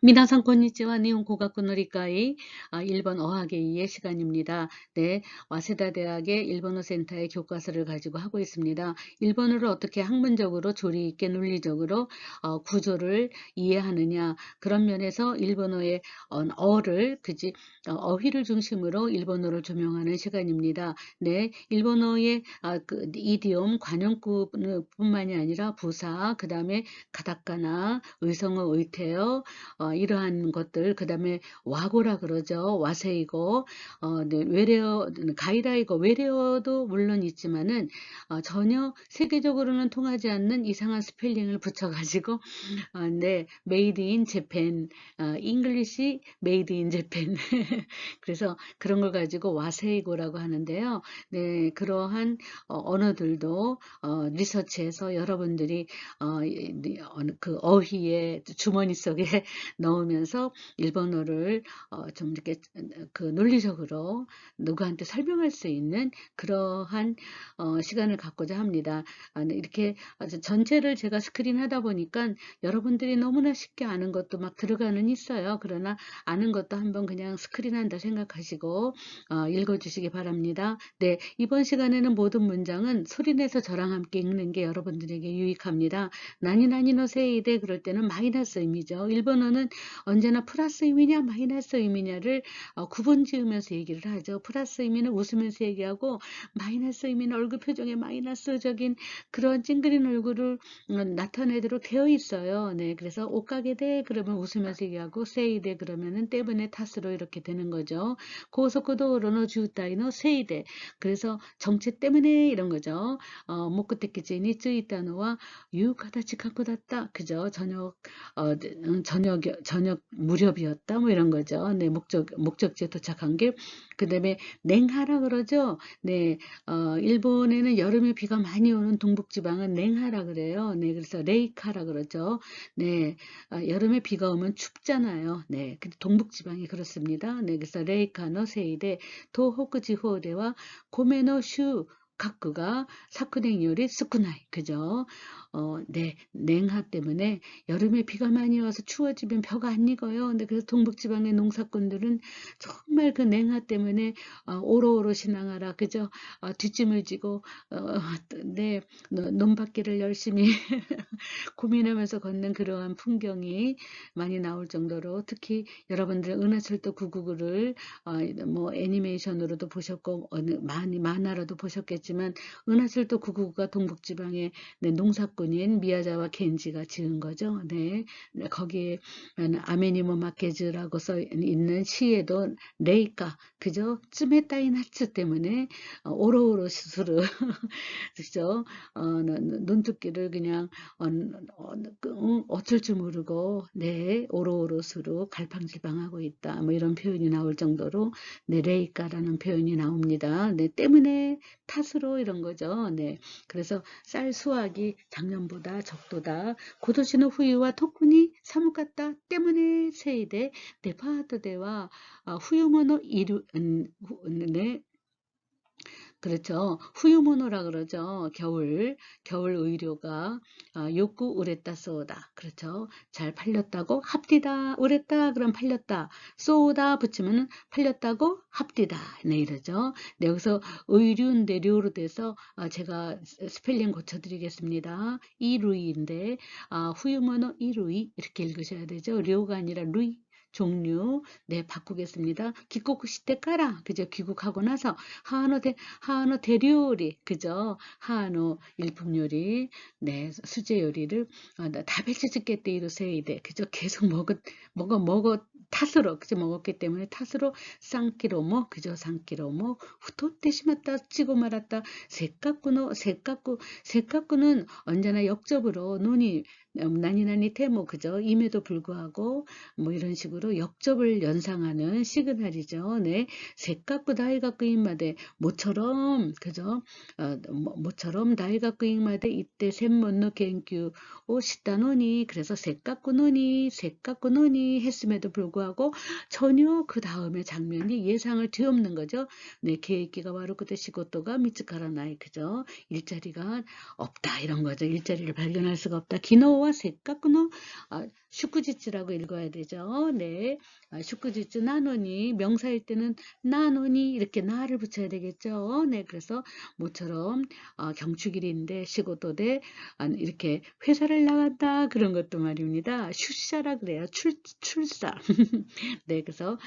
皆さんこんにちは。日本語学の理解일본 어학의 이해 시간입니다. 네, 와세다 대학의 일본어 센터의 교과서를 가지고 하고 있습니다. 일본어를 어떻게 학문적으로 조리 있게 논리적으로 구조를 이해하느냐, 그런 면에서 일본어의 어를 어휘를 중심으로 일본어를 조명하는 시간입니다. 네, 일본어의 그 이디옴 관용구뿐만이 아니라 부사, 그 다음에 가다카나, 의성어, 의태어, 이러한 것들, 그 다음에 와고라 그러죠. 와세이고, 네, 외래어, 가이라이고, 외래어도 물론 있지만은, 전혀 세계적으로는 통하지 않는 이상한 스펠링을 붙여가지고, 네, 메이드 인 재팬, 잉글리시 메이드 인 재팬. 그래서 그런 걸 가지고 와세이고라고 하는데요. 네, 그러한 언어들도 리서치해서 여러분들이 그 어휘의 주머니 속에 넣으면서 일본어를 좀 이렇게 그 논리적으로 누구한테 설명할 수 있는 그러한 시간을 갖고자 합니다. 네, 이렇게 전체를 제가 스크린 하다 보니까 여러분들이 너무나 쉽게 아는 것도 막 들어가는 있어요. 그러나 아는 것도 한번 그냥 스크린한다 생각하시고 읽어주시기 바랍니다. 네, 이번 시간에는 모든 문장은 소리내서 저랑 함께 읽는 게 여러분들에게 유익합니다. 나니나니노 세이데 그럴 때는 마이너스 의미죠. 일본어는 언제나 플러스 의미냐 마이너스 의미냐를 구분 지으면서 얘기를 하죠. 플러스 의미는 웃으면서 얘기하고 마이너스 의미는 얼굴 표정에 마이너스적인 그런 찡그린 얼굴을 나타내도록 되어 있어요. 네, 그래서 옷가게 돼 그러면 웃으면서 얘기하고 세이데 그러면은 때문에 탓으로 이렇게 되는 거죠. 고속도로노 주타이노 세이데 그래서 정체 때문에 이런 거죠. 목구테키지니 쯔이타노와 유카다치 카코다다 그죠. 저녁 무렵이었다 뭐 이런 거죠. 네, 목적지에 도착한 게 그다음에 냉하라 그러죠. 네, 일본에는 여름에 비가 많이 오는 동북지방은 냉하라 그래요. 네, 그래서 레이카라 그러죠. 네, 여름에 비가 오면 춥잖아요. 네, 근데 동북지방이 그렇습니다. 네, 그래서 레이카노 세이데 도호쿠지호대와 고메노 슈 가쿠가 사쿠냉요리 스쿠나이 그죠? 네, 냉하 때문에 여름에 비가 많이 와서 추워지면 벼가 안 익어요. 근데 그래서 동북지방의 농사꾼들은 정말 그 냉하 때문에 오로오로 신앙하라 그죠? 뒷짐을 지고 네, 논밭길을 열심히 고민하면서 걷는 그러한 풍경이 많이 나올 정도로 특히 여러분들 은하철도 999를 뭐 애니메이션으로도 보셨고 많이 만화로도 보셨겠지만 은하철도 999가 동북지방의 네, 농사꾼인 미야자와 겐지가 지은 거죠. 네, 네, 거기에 아메니모 마케즈라고 써 있는 시에도 레이카 그죠? 쯤에 따인 하츠 때문에 오로오로 스스로 그죠? 논두끼를 그냥 어쩔 줄 모르고 네 오로오로스로 갈팡질팡하고 있다 뭐 이런 표현이 나올 정도로 네 레이까라는 표현이 나옵니다. 네 때문에 탓으로 이런 거죠. 네 그래서 쌀 수확이 작년보다 적도다. 고도시노 후유와 토쿠니 사무갔다 때문에 세이데 데파트대와 후유모노 이루 네 그렇죠. 후유모노라 그러죠. 겨울 의료가 욕구 우레따 쏘다. 그렇죠. 잘 팔렸다고 합디다. 우레따 그럼 팔렸다. 쏘다 붙이면 팔렸다고 합디다. 네 이러죠. 네, 여기서 의류인데 료로 돼서 제가 스펠링 고쳐드리겠습니다. 이루이인데 후유모노 이루이 이렇게 읽으셔야 되죠. 료가 아니라 루이. 종류 네 바꾸겠습니다. 기코쿠 시테 까라 그죠 귀국하고 나서 하노 대류요리 그죠 하노 일품 요리 네 수제 요리를 다베치 짓겠대 이로세이데 그죠 계속 먹어 탓으로 그죠 먹었기 때문에 탓으로 쌍키로모 그죠 쌍키로모 후토때 심었다 찌고 말았다 세까꾸는 언제나 역접으로 논이 나니나니 태모 그죠 임에도 불구하고 뭐 이런 식으로 역접을 연상하는 시그널이죠. 네, 세까꾸 다이가꾸 인마데 모처럼 그죠? 모처럼 다이가꾸 인마데 이때 셈먼노 겐큐 오 시다노니 그래서 세까꾸 노니 했음에도 불구하고 전혀 그 다음에 장면이 예상을 뒤엎는 거죠. 네, 계획기가 바로 그때 시고토가 미츠카라 나이 그죠? 일자리가 없다 이런 거죠. 일자리를 발견할 수가 없다. 기노와 はせっかくの祝日라고 읽어야 되죠. 네. 슈쿠지츠 나노니 명사일 때는 나노니 이렇게 나를 붙여야 되겠죠. 네. 그래서 모처럼 경축일인데 시고토데 이렇게 회사를 나간다 그런 것도 말입니다. 슈샤라 그래요. 출사. 네. 그래서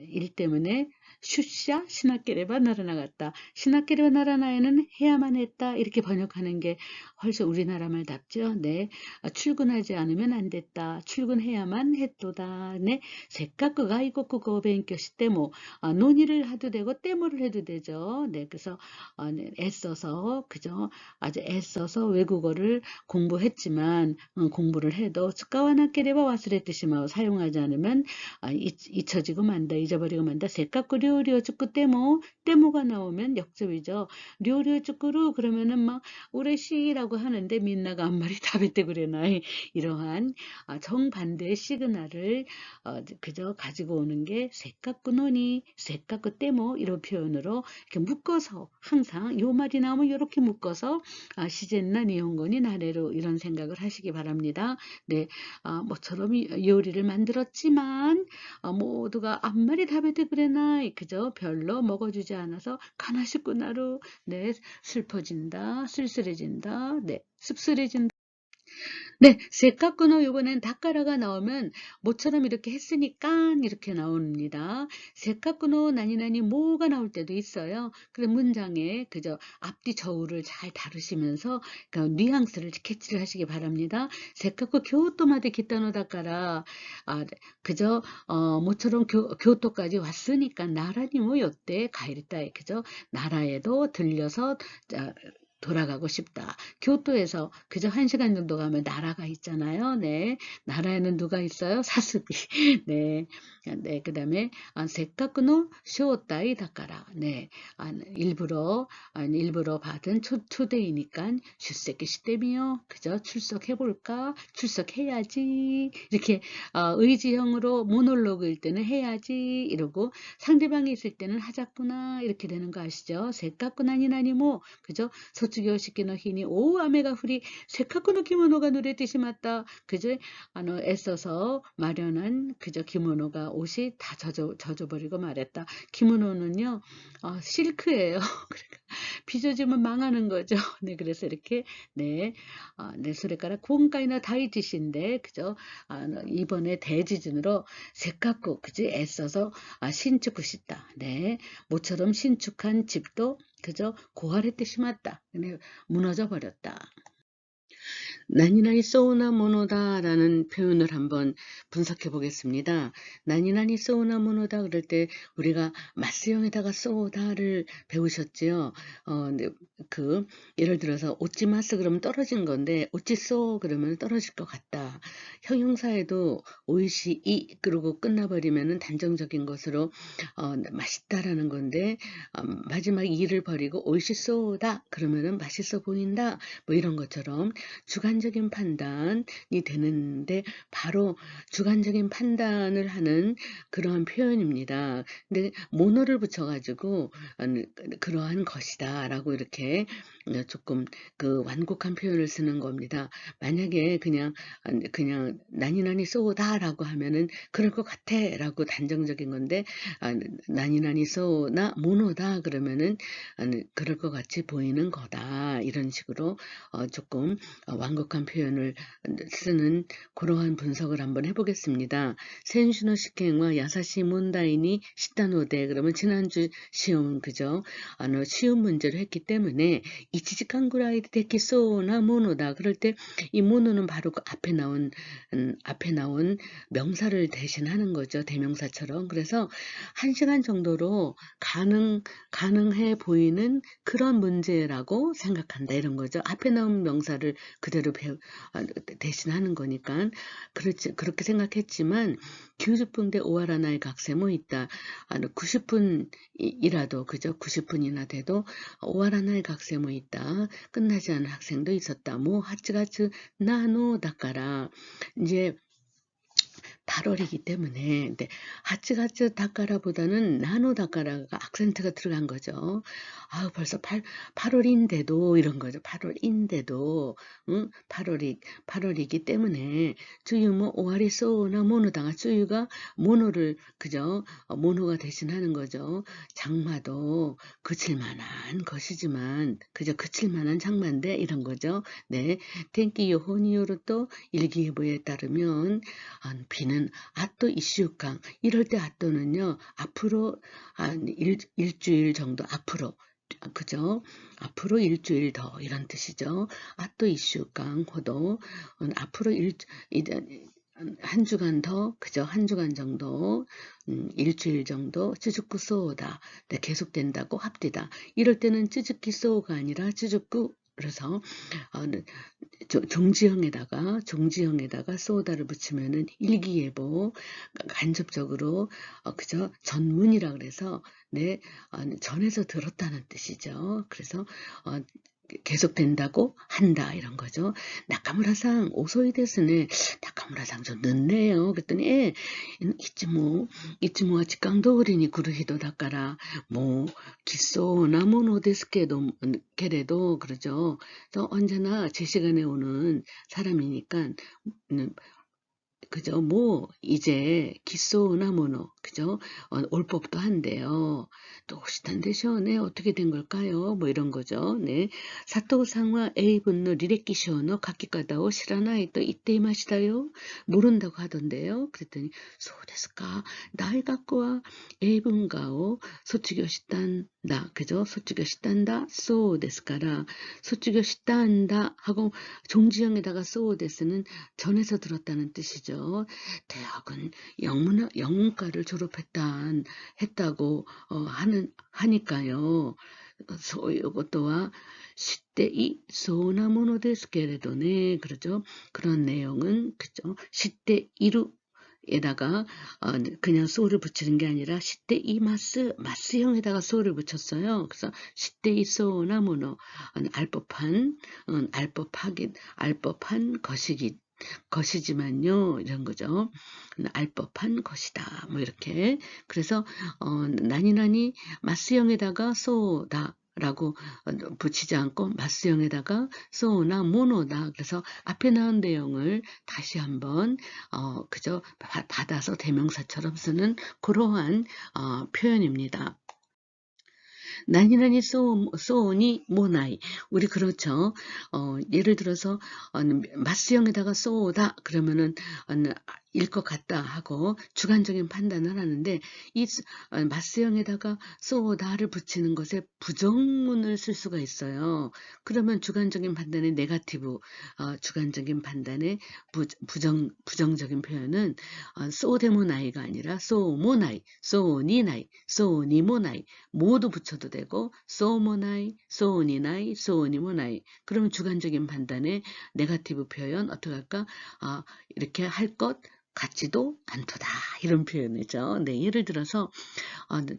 일 때문에 슈샤 시나케레바 나라나갔다. 시나케레바 나라나에는 해야만 했다. 이렇게 번역하는 게 훨씬 우리나라 말답죠. 네. 출근하지 않으면 안 됐다. 출근해야만 했도다. 네. 세카쿠 가이코쿠고 벤교시 때모 논의를 해도 되고 때모를 해도 되죠. 네. 그래서 네, 애써서 그죠. 아주 애써서 외국어를 공부했지만 공부를 해도 습가와나케레바 와스레트시마오 사용하지 않으면 잊혀지고 만다. 잊어버리고 만다. 세카쿠 료리오 축구 때모가 나오면 역접이죠. 료리오 축구루 그러면은 막 우레시라고 하는데 민나가 한 마리 다베테 그래나이 이러한 정반대의 시그널을 그저 가지고 오는 게 세카쿠 노니 세카쿠 때모 이런 표현으로 이렇게 묶어서 항상 요 말이 나오면 이렇게 묶어서 시젠나 니혼고니 나래로 이런 생각을 하시기 바랍니다. 네, 모처럼 요리를 만들었지만 모두가 앞말이 다베테 그래나 그저 별로 먹어주지 않아서 가나시구나로 네 슬퍼진다 쓸쓸해진다 네 씁쓸해진다. 네, 세카쿠노 요번엔 다까라가 나오면 모처럼 이렇게 했으니까 이렇게 나옵니다. 세카쿠노 나니나니 뭐가 나올 때도 있어요. 그런 문장에 그저 앞뒤 저우를 잘 다루시면서 그 뉘앙스를 캐치를 하시기 바랍니다. 세카쿠 교토마데 기타노 다까라 그저 모처럼 교토까지 왔으니까 나라니 뭐 요때 가이리타에 그저 나라에도 들려서 돌아가고 싶다. 교토에서 그저 1시간 정도 가면 나라가 있잖아요. 네. 나라에는 누가 있어요? 사스비. 네. 네. 그 다음에, 세카쿠노 쇼타이 다까라. 네. 일부러 받은 초대이니까, 슈세키 시테미요. 그저 출석해볼까? 출석해야지. 이렇게, 의지형으로 모놀로그일 때는 해야지. 이러고, 상대방이 있을 때는 하자꾸나. 이렇게 되는 거 아시죠? 세카쿠나니나니 뭐, 그죠?卒業式の日に大雨が降り、せっかくの着物が濡れてしまった。 그저 애써서 마련한 그저 기모노가 옷이 다 젖어버리고 말했다. 기모노는요 실크예요. 그러니까 빚어지면 망하는 거죠. 네, 그래서 이렇게 네, 네, それから 今回の 大地震で 그죠? 이번에 대지진으로 세카쿠 그지 애써서 신축시다. 네, 모처럼 신축한 집도 그저 고아를 심었다. 무너져 버렸다. 나니나니 쏘나 모노다라는 표현을 한번 분석해 보겠습니다. 나니나니 쏘나 모노다 그럴 때 우리가 마스형에다가 쏘다를 배우셨지요. 예를 들어서 오찌마스 그러면 떨어진 건데 오찌쏘 그러면 떨어질 것 같다. 형용사에도 오이시 이 그러고 끝나버리면은 단정적인 것으로 맛있다라는 건데 마지막 이를 버리고 오이시 쏘다 그러면은 맛있어 보인다. 뭐 이런 것처럼 주관적인 판단이 되는데 바로 주관적인 판단을 하는 그러한 표현입니다. 근데 모노를 붙여가지고 그러한 것이다 라고 이렇게 조금 그 완곡한 표현을 쓰는 겁니다. 만약에 그냥 나니나니 쏘다 라고 하면은 그럴 것 같아 라고 단정적인 건데 나니나니 쏘나 모노다 그러면은 그럴 것 같이 보이는 거다 이런 식으로 조금 완곡한 표현을 쓰는 그러한 분석을 한번 해보겠습니다. 센슈노 시켄과 야사시 문다이니 시타노데 그러면 지난주 시험 그죠? 쉬운 문제를 했기 때문에 이치지칸 구라이 데키소나 모노다 그럴 때 이 모노는 바로 그 앞에 나온 명사를 대신하는 거죠. 대명사처럼. 그래서 1시간 정도로 가능해 보이는 그런 문제라고 생각한다 이런 거죠. 앞에 나온 명사를 그대로 대신하는 거니까 그렇게 생각했지만 90분대 오와라나의 각세모 있다. 90분이라도 그죠? 90분이나 돼도 오와라나의 각세모 있다. 끝나지 않은 학생도 있었다. 뭐 하츠가츠 나노 다까라 이제 8월이기 때문에. 근데 하츠가츠 다까라보다는 나노 다까라가 악센트가 들어간 거죠. 아우, 벌써 8월인데도 이런 거죠. 8월인데도, 응? 8월이기 때문에, 주유 뭐, 오와리 소나 모노다가 주유가 모노를, 그죠? 모노가 대신하는 거죠. 장마도 그칠 만한 것이지만, 그죠? 그칠 만한 장마인데, 이런 거죠. 네. 텐키 요호니요로 일기예보에 따르면 비는 아또 1週間 이럴 때 아또는요 앞으로 한 일주일 정도 앞으로 그죠? 앞으로 일주일 더 이런 뜻이죠. 아또 1週間 호도 앞으로 한 주간 더 그죠? 한 주간 정도 일주일 정도 쯔즈쿠 소오다 네, 계속된다고 합디다. 이럴 때는 쯔즈키 소오가 아니라 쯔즈쿠 그래서 종지형에다가 소다를 붙이면은 일기예보 간접적으로 그저 전문이라 그래서 네 전에서 들었다는 뜻이죠. 그래서 계속된다고 한다 이런 거죠. 나카무라상 오소이 데스네. 나카무라상 좀 늦네요. 그랬더니 이츠모와 직강도어리니 구르히도 다까라 뭐 기소나 모노 데스케도 게레도 그러죠. 또 언제나 제 시간에 오는 사람이니까 그죠? 뭐 이제 기소나 모노 그죠? 올 법도 한데요. 또 시탄데쇼 네 어떻게 된 걸까요? 뭐 이런 거죠. 네. 사토상와 에이분노 리레키쇼노 가키가다오 시라나이 또 이때 이마시다요. 모른다고 하던데요. 그랬더니 소데스까 나이 갖고와 에이분가오 소치교 시단다 그죠? 소치교 시단다 소데스까라 소치교 시단다 하고 종지형에다가 소데스는 전에서 들었다는 뜻이죠. 대학은 영문과를 했다고 하니까요. 이것도와 시대이 소나모노 데스けれどね 그러죠. 그런 내용은 그죠. 시대이루 에다가 그냥 소를 붙이는 게 아니라 마스형에다가 소를 붙였어요. 그래서 시대이 소나모노 알법한 것이지만요 이런 거죠. 알 법한 것이다 뭐 이렇게 그래서 나니나니 마스형에다가 소다 라고 붙이지 않고 마스형에다가 소나 모노다 그래서 앞에 나온 내용을 다시 한번 그저 받아서 대명사처럼 쓰는 그러한 표현입니다. 나니나니 소니 모나이 우리 그렇죠. 예를 들어서 마스형에다가 소다 그러면은 일 것 같다 하고 주관적인 판단을 하는데 이 마스형에다가 소다를 붙이는 것에 부정문을 쓸 수가 있어요. 그러면 주관적인 판단의 네가티브 주관적인 판단의 부정적인 표현은 소데모나이가 아니라 소모나이, 소니나이, 소니모나이 모두 붙여도 되고 소모나이, 소니나이, 소니모나이 그러면 주관적인 판단의 네가티브 표현 어떻게 할까? 이렇게 할 것 같지도 않도다 이런 표현이죠. 네, 예를 들어서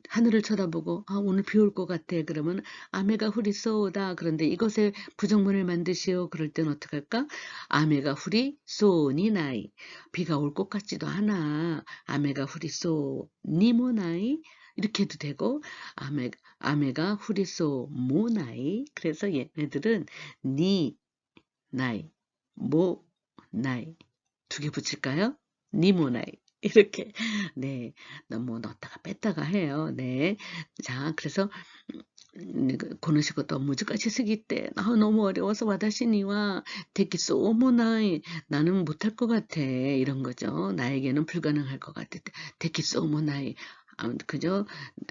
하늘을 쳐다보고 오늘 비 올 것 같아 그러면 아메가 후리 쏘다 그런데 이것에 부정문을 만드시오 그럴 때는 어떻게 할까? 아메가 후리 쏘니 나이 비가 올 것 같지도 않아 아메가 후리 쏘니 모나이 이렇게 해도 되고 아메가 후리 쏘 모나이 그래서 얘네들은 니 나이 모 나이 두 개 붙일까요? 니모나이 이렇게 네 너무 넣었다가 뺐다가 해요. 네, 자 그래서 고노시고 또 무지까지 쓰기 때 너무 어려워서 와다시니와 되게 쏘모나이 나는 못할 것 같아 이런 거죠. 나에게는 불가능할 것 같아. 되게 쏘모나이 그죠?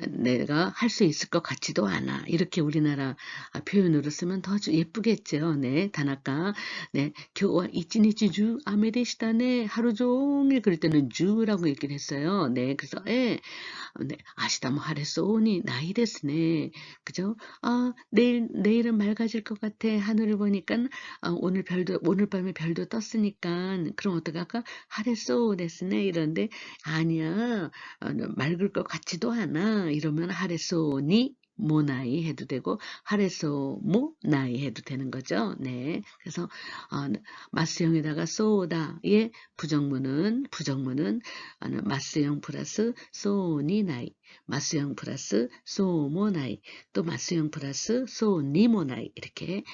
내가 할 수 있을 것 같지도 않아. 이렇게 우리나라 표현으로 쓰면 더 예쁘겠죠. 네, 다나카. 네, 교와 이치니치 주 아메데시다네 하루 종일 그럴 때는 주라고 얘기를 했어요. 네, 그래서 네, 아시다 뭐 하레소니 나이 데스네. 그죠? 내일은 맑아질 것 같아. 하늘을 보니까 오늘 밤에 별도 떴으니까 그럼 어떡할까? 하레소 데스네 이런데 아니야. 맑을 것 같지도 않아. 이러면 하레소니 모나이 해도 되고 하레소 모나이 해도 되는 거죠. 네. 그래서 마스형에다가 쏘다의 부정문은 마스형 플러스 소니나이, 마스형 플러스 소모나이, 또 마스형 플러스 소니모나이 이렇게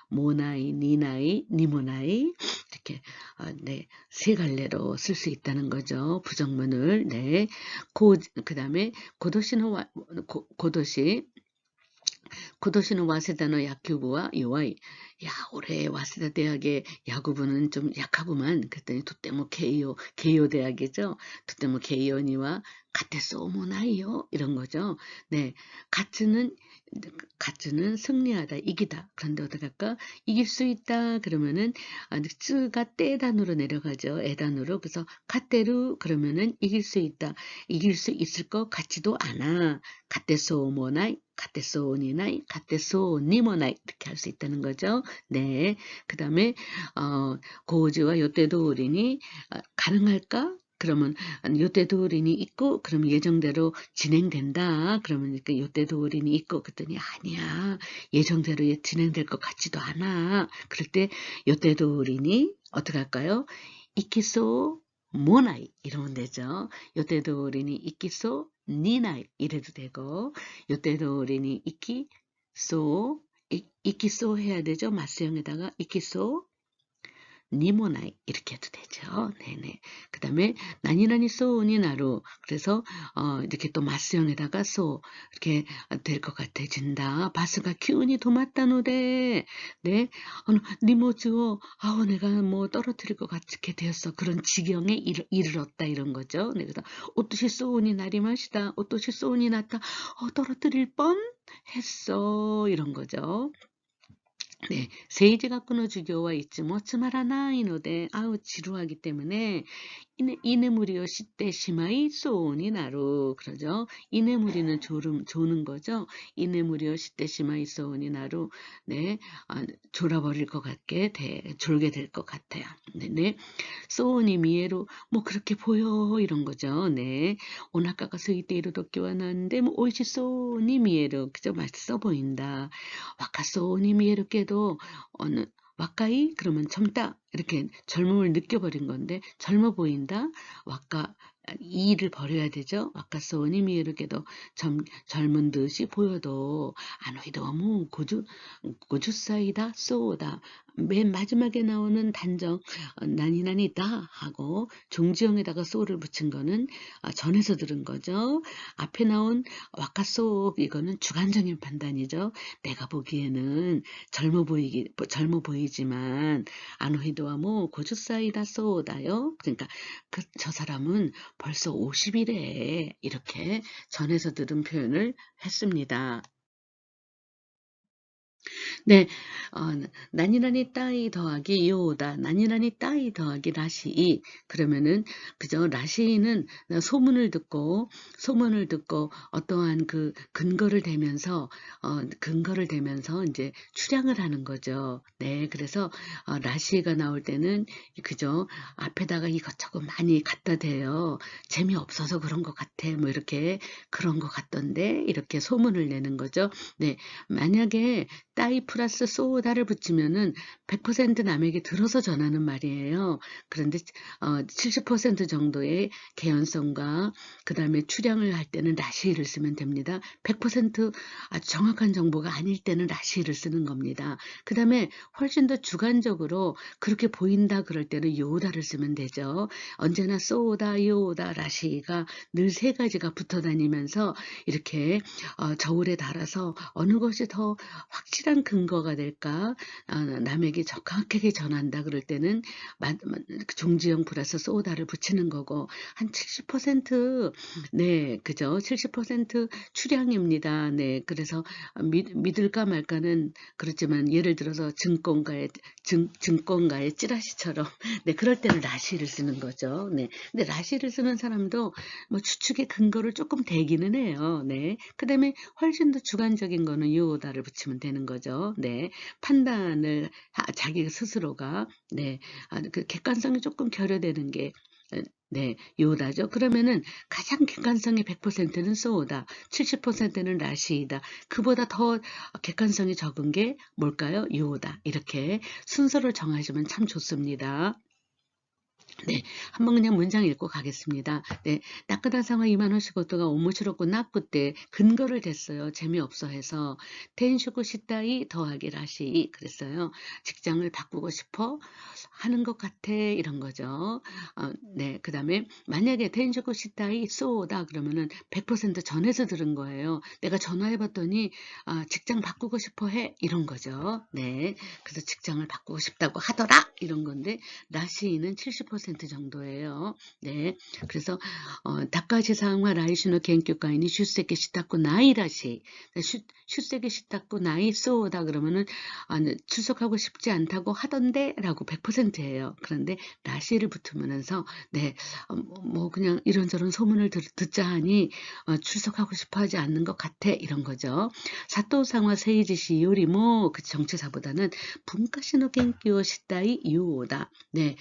모나이, 니나이, 니모나이 이렇게 네, 세 갈래로 쓸 수 있다는 거죠. 부정문을. 네. 그다음에 고도시는 와세다노 야큐부와 요아이. 야, 올해 와세다 대학의 야구부는 좀 약하구만. 그랬더니 도떼모 게이오 대학이죠. 도떼모 게이오니와 가테소 오모나이요. 이런 거죠. 네. 가츠는 승리하다, 이기다. 그런데 어떻게 할까? 이길 수 있다. 그러면은, 쯔가 떼단으로 내려가죠. 에단으로. 그래서 가테루 그러면은 이길 수 있다. 이길 수 있을 것 같지도 않아. 가테소 오모나이, 가테소 오니나이, 가테소 니모나이. 이렇게 할 수 있다는 거죠. 네. 그 다음에, 고우지와 요때도 우리니, 가능할까? 그러면 요때도 우린이 있고 그러면 예정대로 진행된다. 그러면 요때도 우린이 있고 그랬더니 아니야. 예정대로 진행될 것 같지도 않아. 그럴 때 요때도 우린이 어떻게 할까요? 이키소 모나이 이러면 되죠. 요때도 우린이 이키소 니나이 이래도 되고 요때도 우린이 이키소 해야 되죠. 마스형에다가 이키소 니모나이 이렇게 해도 되죠. 네네. 그 다음에 나니나니 소우니 나루. 그래서 이렇게 또 마스형에다가 소 이렇게 될 것 같아진다. 바스가 기운이 도맡다노데 네. 니모즈오 내가 뭐 떨어뜨릴 것 같게 되었어. 그런 지경에 이르렀다 이런 거죠. 네. 그래서 오토시 소우니 나리마시다. 오토시 소우니 났다. 떨어뜨릴 뻔 했어. 이런 거죠. 네, 세이지가쿠노 주교와 이츠모 츠마라나이 노데 지루하기 때문에 이네무리요 시때 시마이 소니 나루 그러죠. 이네무리는 조는 거죠. 이네무리요 시때 시마이 소니 나루 네, 졸아버릴 것 졸게 될 것 같아요. 네네. 소니 미에로 뭐 그렇게 보여 이런 거죠. 네. 오나카가 스이테 이루도끼와 나는데 뭐 오이시 소니 미에로 그죠. 맛있어 보인다. 와카 소니 미에로께도 어느 와카이 그러면 젊다 이렇게 젊음을 느껴버린 건데 젊어 보인다 와카 이를 버려야 되죠. 와카 소니 미에로께도 젊은 듯이 보여도 아노이 너무 고주사이다 쏘다 맨 마지막에 나오는 단정 나니나니다 하고 종지형에다가 소를 붙인 거는 전에서 들은 거죠. 앞에 나온 와카소 이거는 주관적인 판단이죠. 내가 보기에는 젊어 보이지만 아노히도와 뭐 고주사이다 쏘다요. 그러니까 저 사람은 벌써 50이래 이렇게 전에서 들은 표현을 했습니다. 네, 나니나니 따이 더하기 요다, 나니나니 따이 더하기 라시이. 그러면은, 그죠? 라시이는 소문을 듣고 어떠한 그 근거를 대면서 이제 추량을 하는 거죠. 네, 그래서, 라시가 나올 때는, 그죠? 앞에다가 이것저것 많이 갖다 대요. 재미없어서 그런 것 같아. 뭐 이렇게, 그런 것 같던데, 이렇게 소문을 내는 거죠. 네, 만약에 따이 플러스 쏘다를 붙이면은 100% 남에게 들어서 전하는 말이에요. 그런데 70% 정도의 개연성과 그 다음에 추량을 할 때는 라시를 쓰면 됩니다. 100% 아주 정확한 정보가 아닐 때는 라시를 쓰는 겁니다. 그 다음에 훨씬 더 주관적으로 그렇게 보인다 그럴 때는 요다를 쓰면 되죠. 언제나 쏘다, 요다, 라시가 늘 세 가지가 붙어 다니면서 이렇게 저울에 달아서 어느 것이 더 확실한 근거가 될까? 남에게 정확하게 전한다 그럴 때는 종지형 플러스 쏘다를 붙이는 거고 한 70% 네, 그죠? 70% 추량입니다. 네, 그래서 믿을까 말까는 그렇지만 예를 들어서 증권가의 찌라시처럼 네, 그럴 때는 라시를 쓰는 거죠. 네, 근데 라시를 쓰는 사람도 뭐 추측의 근거를 조금 대기는 해요. 네, 그다음에 훨씬 더 주관적인 거는 요다를 붙이면 되는 거죠. 네. 판단을 자기 스스로가 네. 그 객관성이 조금 결여되는 게 네, 요다죠. 그러면은 가장 객관성이 100%는 소우다, 70%는 라시이다. 그보다 더 객관성이 적은 게 뭘까요? 요다. 이렇게 순서를 정하시면 참 좋습니다. 네, 한번 그냥 문장 읽고 가겠습니다. 네, 따끈한 상황 이만호 시고토가 오모시롭고 나쁘대 근거를 댔어요. 재미없어 해서 텐쇼고 시다이 더하기 라시 그랬어요. 직장을 바꾸고 싶어 하는 것 같아 이런 거죠. 네, 그 다음에 만약에 텐쇼고 시다이 쏘다 그러면은 100% 전해서 들은 거예요. 내가 전화해봤더니 직장 바꾸고 싶어 해 이런 거죠. 네, 그래서 직장을 바꾸고 싶다고 하더라 이런 건데 라시는 70% 정도예요. 네, 그래서 다카시상과 라이시노 겐교가인이 슈세게 시타코 나이라시 슈세게 시타코 나이 쏘다 그러면은 출석하고 싶지 않다고 하던데 라고 100%예요. 그런데 라시를 붙으면서 네, 뭐 그냥 이런저런 소문을 듣자 하니 출석하고 싶어 하지 않는 것 같아 이런 거죠. 사토상와 세이지시 요리 그 정치사보다는 분가시노 겐교 시다이 요다. 네,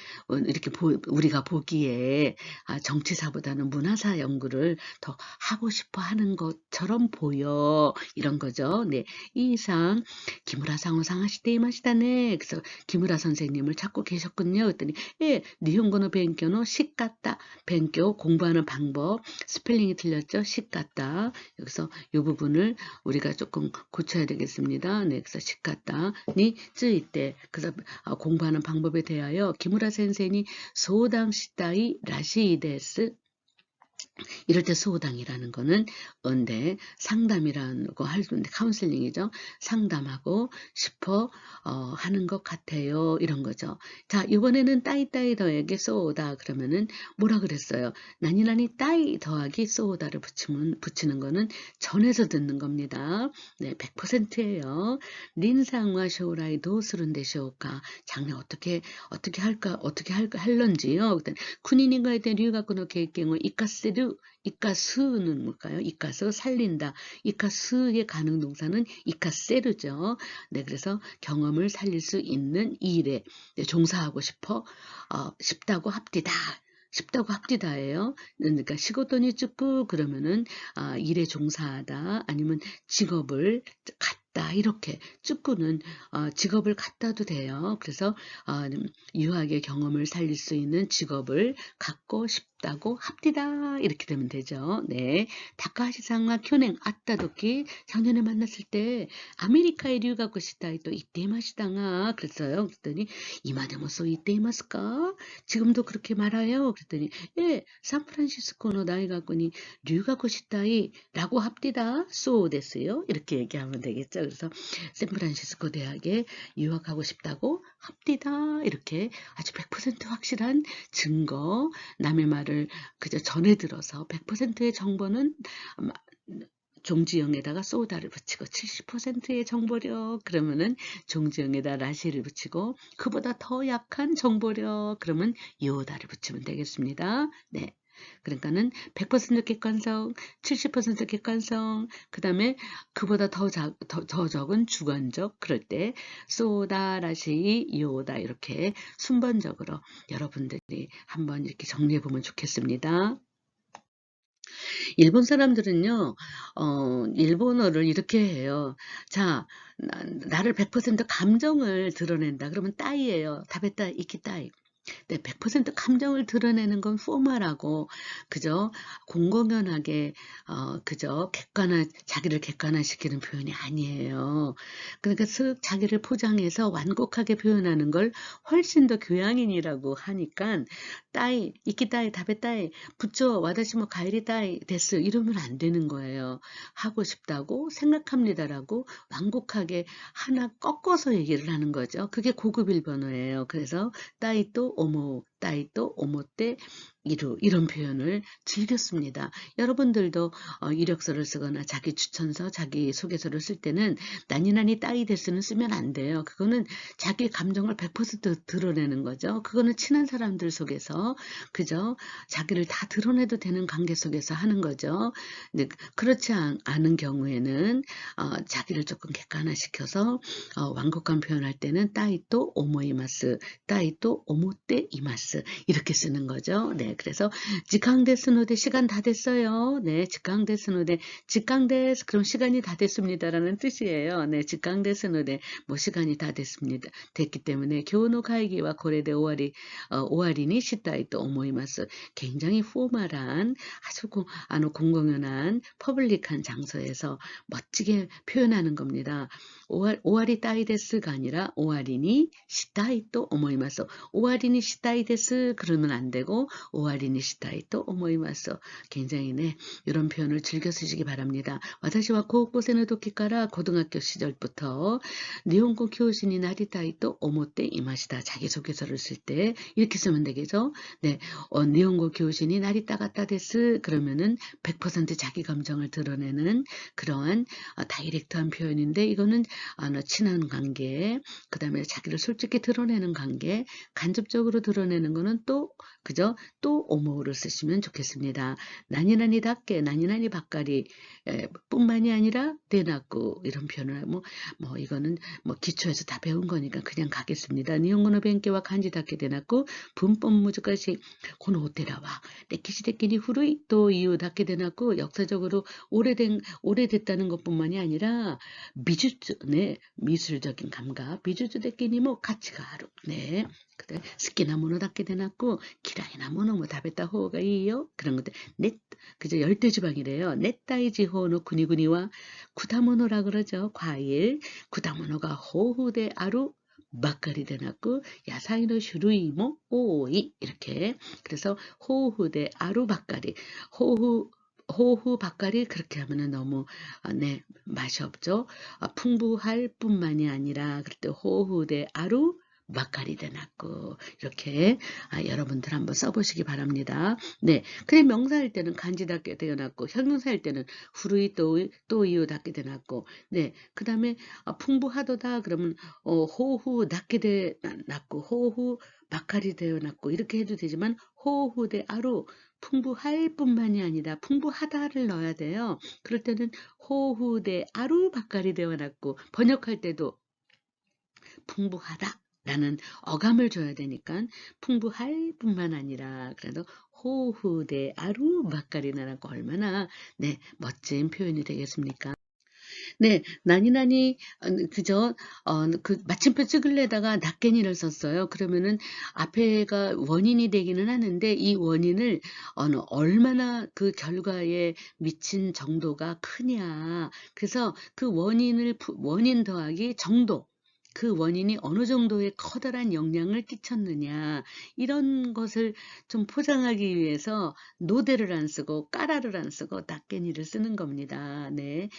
이렇게 우리가 보기에 정치사보다는 문화사 연구를 더 하고 싶어 하는 것처럼 보여 이런 거죠. 네, 이 이상 기무라상을 상하시대 이마시다네. 그래서 기무라 선생님을 찾고 계셨군요. 그랬더니 예, 니혼고노 벤교노 시까따 벤교 공부하는 방법 스펠링이 틀렸죠. 시까따 여기서 이 부분을 우리가 조금 고쳐야 되겠습니다. 네, 그래서 시까따 니 쯔이 때 그래서 공부하는 방법에 대하여 기무라 선생이 소당시다이 라시이데스 이럴 때 수호당이라는 거는 언데 상담이라고 할 수 있는데 카운슬링이죠. 상담하고 싶어 하는 것 같아요. 이런 거죠. 자, 이번에는 따이 더하기 쏘다 그러면은 뭐라 그랬어요? 나니 따이 더하기 쏘다를 붙이는 거는 전에서 듣는 겁니다. 네, 100%예요. 린상과 쇼라이 도스룬데 쇼까 장래 어떻게 할런지요. 쿠니니가에 대한 류가쿠노 계획경우 이카스루 이카스는 뭘까요? 이카스 살린다. 이카스의 가능 동사는 이카세르죠. 네, 그래서 경험을 살릴 수 있는 일에 종사하고 싶다고 합디다. 싶다고 합디다예요. 그러니까 시고토니 쭈꾸 그러면은 일에 종사하다 아니면 직업을 갖다 이렇게 쭈꾸는 직업을 갖다도 돼요. 그래서 유학의 경험을 살릴 수 있는 직업을 갖고 싶다고 합디다 이렇게 되면 되죠. 네, 다카하시상과 쿄냉 아따도끼 작년에 만났을 때 아메리카에 류가고 싶다 또 이때 마시다가 그랬어요. 그랬더니 이마데모소 이때 마스까 지금도 그렇게 말아요. 그랬더니 예, 샌프란시스코노 나이가쿠니 류가고 싶다이 라고 합디다 쏘 됐어요. 이렇게 얘기하면 되겠죠. 그래서 샌프란시스코 대학에 유학하고 싶다고 합디다 이렇게 아주 100% 확실한 증거 남의 말을 그저 전해 들어서 100%의 정보는 종지형에다가 소다를 붙이고 70%의 정보력 그러면은 종지형에다 라시를 붙이고 그보다 더 약한 정보력 그러면 요다를 붙이면 되겠습니다. 네. 그러니까는 100% 객관성, 70% 객관성, 그 다음에 그보다 더 적은 주관적, 그럴 때 쏘다, 라시, 요다 이렇게 순번적으로 여러분들이 한번 이렇게 정리해 보면 좋겠습니다. 일본 사람들은요, 일본어를 이렇게 해요. 자, 나를 100% 감정을 드러낸다. 그러면 따이예요. 다베따, 이키 따이. 네, 100% 감정을 드러내는 건 포멀하고 그저 공공연하게 그저 자기를 객관화시키는 표현이 아니에요. 그러니까 쓱 자기를 포장해서 완곡하게 표현하는 걸 훨씬 더 교양인이라고 하니까 따이, 이끼 따이, 다베 따이, 붙여 와다시 뭐 가이리 따이 됐어 이러면 안 되는 거예요. 하고 싶다고 생각합니다라고 완곡하게 하나 꺾어서 얘기를 하는 거죠. 그게 고급 일본어예요. 그래서 따이 또 오모, 따이 또 오모 때 이런 표현을 즐겼습니다. 여러분들도 이력서를 쓰거나 자기 추천서, 자기 소개서를 쓸 때는 나니나니 따이 데스는 쓰면 안 돼요. 그거는 자기 감정을 100% 드러내는 거죠. 그거는 친한 사람들 속에서 그저 자기를 다 드러내도 되는 관계 속에서 하는 거죠. 근데 그렇지 않은 경우에는 자기를 조금 객관화시켜서 완곡한 표현할 때는 따이 또 오모이마스, 따이 또 오모때 이마스 데스 이렇게 쓰는 거죠. 네, 그래서 직항 데스노데 시간 다 됐어요. 네, 직항 데스노데 직항 데스 그럼 시간이 다 됐습니다라는 뜻이에요. 네, 직항 데스노데 뭐 시간이 다 됐습니다. 됐기 때문에 교노会議は これで 終わりに したいと思います. 굉장히 포멀한 아주 공공연한 퍼블릭한 장소에서 멋지게 표현하는 겁니다. 終わりたいです가 아니라 終わりに したいと思います. 終わりにしたいです 그러면 안 되고 終わりにしたいと思います. 굉장히 네, 이런 표현을 즐겨 쓰시기 바랍니다. 私は 高校生の時から고등학교 시절부터 일본어 교신이 なりたいと思っていました. 자기소개서를 쓸 때 이렇게 쓰면 되겠죠. 네, 일본어 교신이 なりたかったです 그러면은 100% 자기 감정을 드러내는 그러한 다이렉트한 표현인데 이거는 친한 관계, 그 다음에 자기를 솔직히 드러내는 관계, 간접적으로 드러내는 거는 또 그죠? 또 오모를 쓰시면 좋겠습니다. 나니나니답게 나니나니 바까리 뿐만이 아니라 대낮고 이런 표현을 뭐 이거는 뭐 기초에서 다 배운 거니까 그냥 가겠습니다. 일본어 벤케와 간지답게 대낮고 분법 무조건시 고노테라와歴史的に 古い또 이유답게 대낮고 역사적으로 오래됐다는 것뿐만이 아니라 미주츠 네 미술적인 감각 미주츠的にも 가치가ある 네. 好きなものだけでなく嫌いなものも食べた方がいいよ. 그런 것들. 그죠? 열대지방이래요.熱帯地方の 国々は 쿠다모노라 그러죠. 과일. 쿠다모노가 豊富で ある 막걸리 되났고 야사이의種類も 多い 이렇게. 그래서 豊富で 아루 막걸리. 호후 바까리 그렇게 하면은 너무 네 맛이 없죠. 풍부할 뿐만이 아니라 그럴 때 호후대 아루 막걸리 되났고 이렇게 여러분들 한번 써보시기 바랍니다. 네, 그냥 명사할 때는 간지답게 되어놨고 형용사할 때는 후루이 또 이유답게 되어놨고 네, 그 다음에 풍부하도다 그러면 호후 낮게 되어놨고 호후 막걸리 되어놨고 이렇게 해도 되지만 호후대 아루 풍부할 뿐만이 아니라 풍부하다를 넣어야 돼요. 그럴 때는 호후대 아루 바까리 되어놨고 번역할 때도 풍부하다 라는 어감을 줘야 되니까 풍부할 뿐만 아니라 그래도 호후대 아루 바까리 나라고 얼마나 네 멋진 표현이 되겠습니까? 네, 나니나니, 그저, 마침표 찍으려다가 낫게니를 썼어요. 그러면은 앞에가 원인이 되기는 하는데 이 원인을 얼마나 그 결과에 미친 정도가 크냐. 그래서 그 원인 더하기 정도. 그 원인이 어느 정도의 커다란 영향을 끼쳤느냐 이런 것을 좀 포장하기 위해서 노대를 안 쓰고 까라를 안 쓰고 낫게니를 쓰는 겁니다. 네,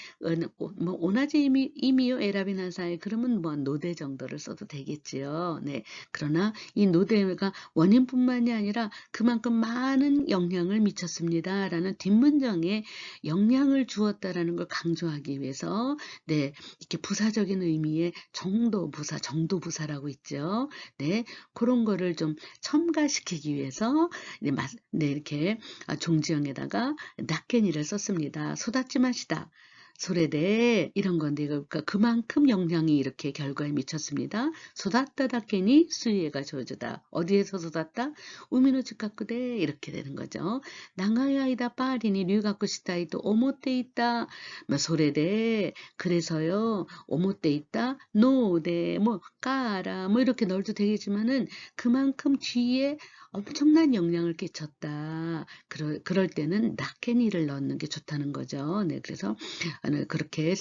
뭐 오나지 이미요 에라비나사에 그러면 뭐 노대 정도를 써도 되겠지요. 네, 그러나 이 노대가 원인뿐만이 아니라 그만큼 많은 영향을 미쳤습니다. 라는 뒷문장에 영향을 주었다라는 걸 강조하기 위해서 네, 이렇게 부사적인 의미의 정도부사, 정도부사라고 있죠. 네, 그런 거를 좀 첨가시키기 위해서 네, 이렇게 종지형에다가 낫게니를 썼습니다. 쏟았지 마시다. 소래대 이런 건데 그러니까 그만큼 영향이 이렇게 결과에 미쳤습니다. 쏟았다 닦게니 수위에가 조주다. 어디에서 쏟았다? 우미노 치카쿠데 이렇게 되는 거죠. 나가이 아이다 파리니 류가쿠 시타이도 오모테 있다. 뭐 소래대 그래서요 오모테 있다. 노데 뭐 까라 뭐 이렇게 넣어도 되겠지만은 그만큼 뒤에 엄청난 영향을 끼쳤다. 그럴 때는 나케니를 넣는 게 좋다는 거죠. 네, 그래서 그렇게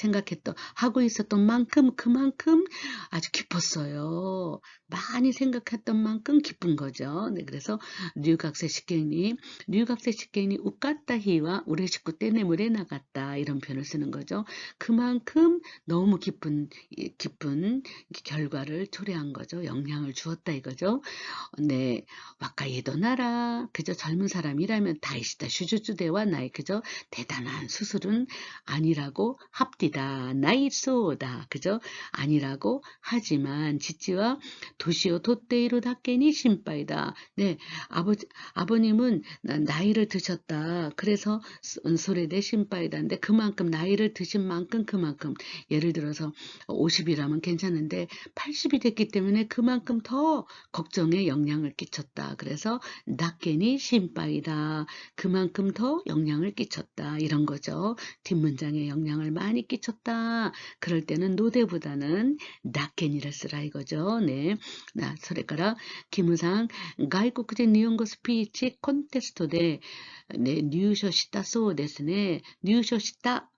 하고 있었던 만큼 그만큼 아주 깊었어요. 많이 생각했던 만큼 깊은 거죠. 네, 그래서 류각세 식견이 웃갔다 히와 우레시쿠 때문에 나갔다 이런 표현을 쓰는 거죠. 그만큼 너무 깊은 결과를 초래한 거죠. 영향을 주었다 이거죠. 네, 와카이도 나라 그저 젊은 사람이라면 다이시다 슈주주대와 나이 그저 대단한 수술은 아니라고 합디다 나이소다 그저 아니라고 하지만 지치와 도시오 도떼이로 닦게니 심빠이다. 네, 아버님은 나이를 드셨다. 그래서 소래대 심빠이다인데 그만큼 나이를 드신 만큼 그만큼 예를 들어서 50이라면 괜찮은데 80이 됐기 때문에 그만큼 더 걱정에 영향을 끼쳤다. 그래서 그래서 낙견이 신바이다. 그만큼 더 영향을 끼쳤다. 이런 거죠. 뒷문장에 영향을 많이 끼쳤다. 그럴 때는 노대보다는 낙견이를 쓰라 이거죠. 네. それからキムさん、外国人日本語スピーチコンテストで、ね、入賞したそうですね。入賞した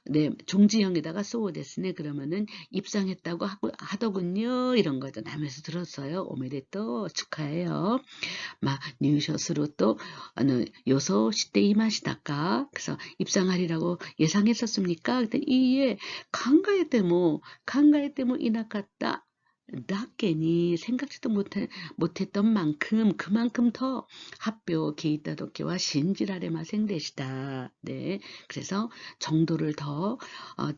네, 종지형에다가 쏘ですね. 그러면은 입상했다고 하더군요. 이런 거죠. 남에서 들었어요. 오메데또 축하해요. 막 뉴셔스로 또 요소 시대 이마시다까 그래서 입상하리라고 예상했었습니까? 그랬더니 이에 강가에 때も이나갔다. 낙견이 생각지도 못했던 만큼 그만큼 더 합표 게이타도끼와 신지라레마 생대시다. 네, 그래서 정도를 더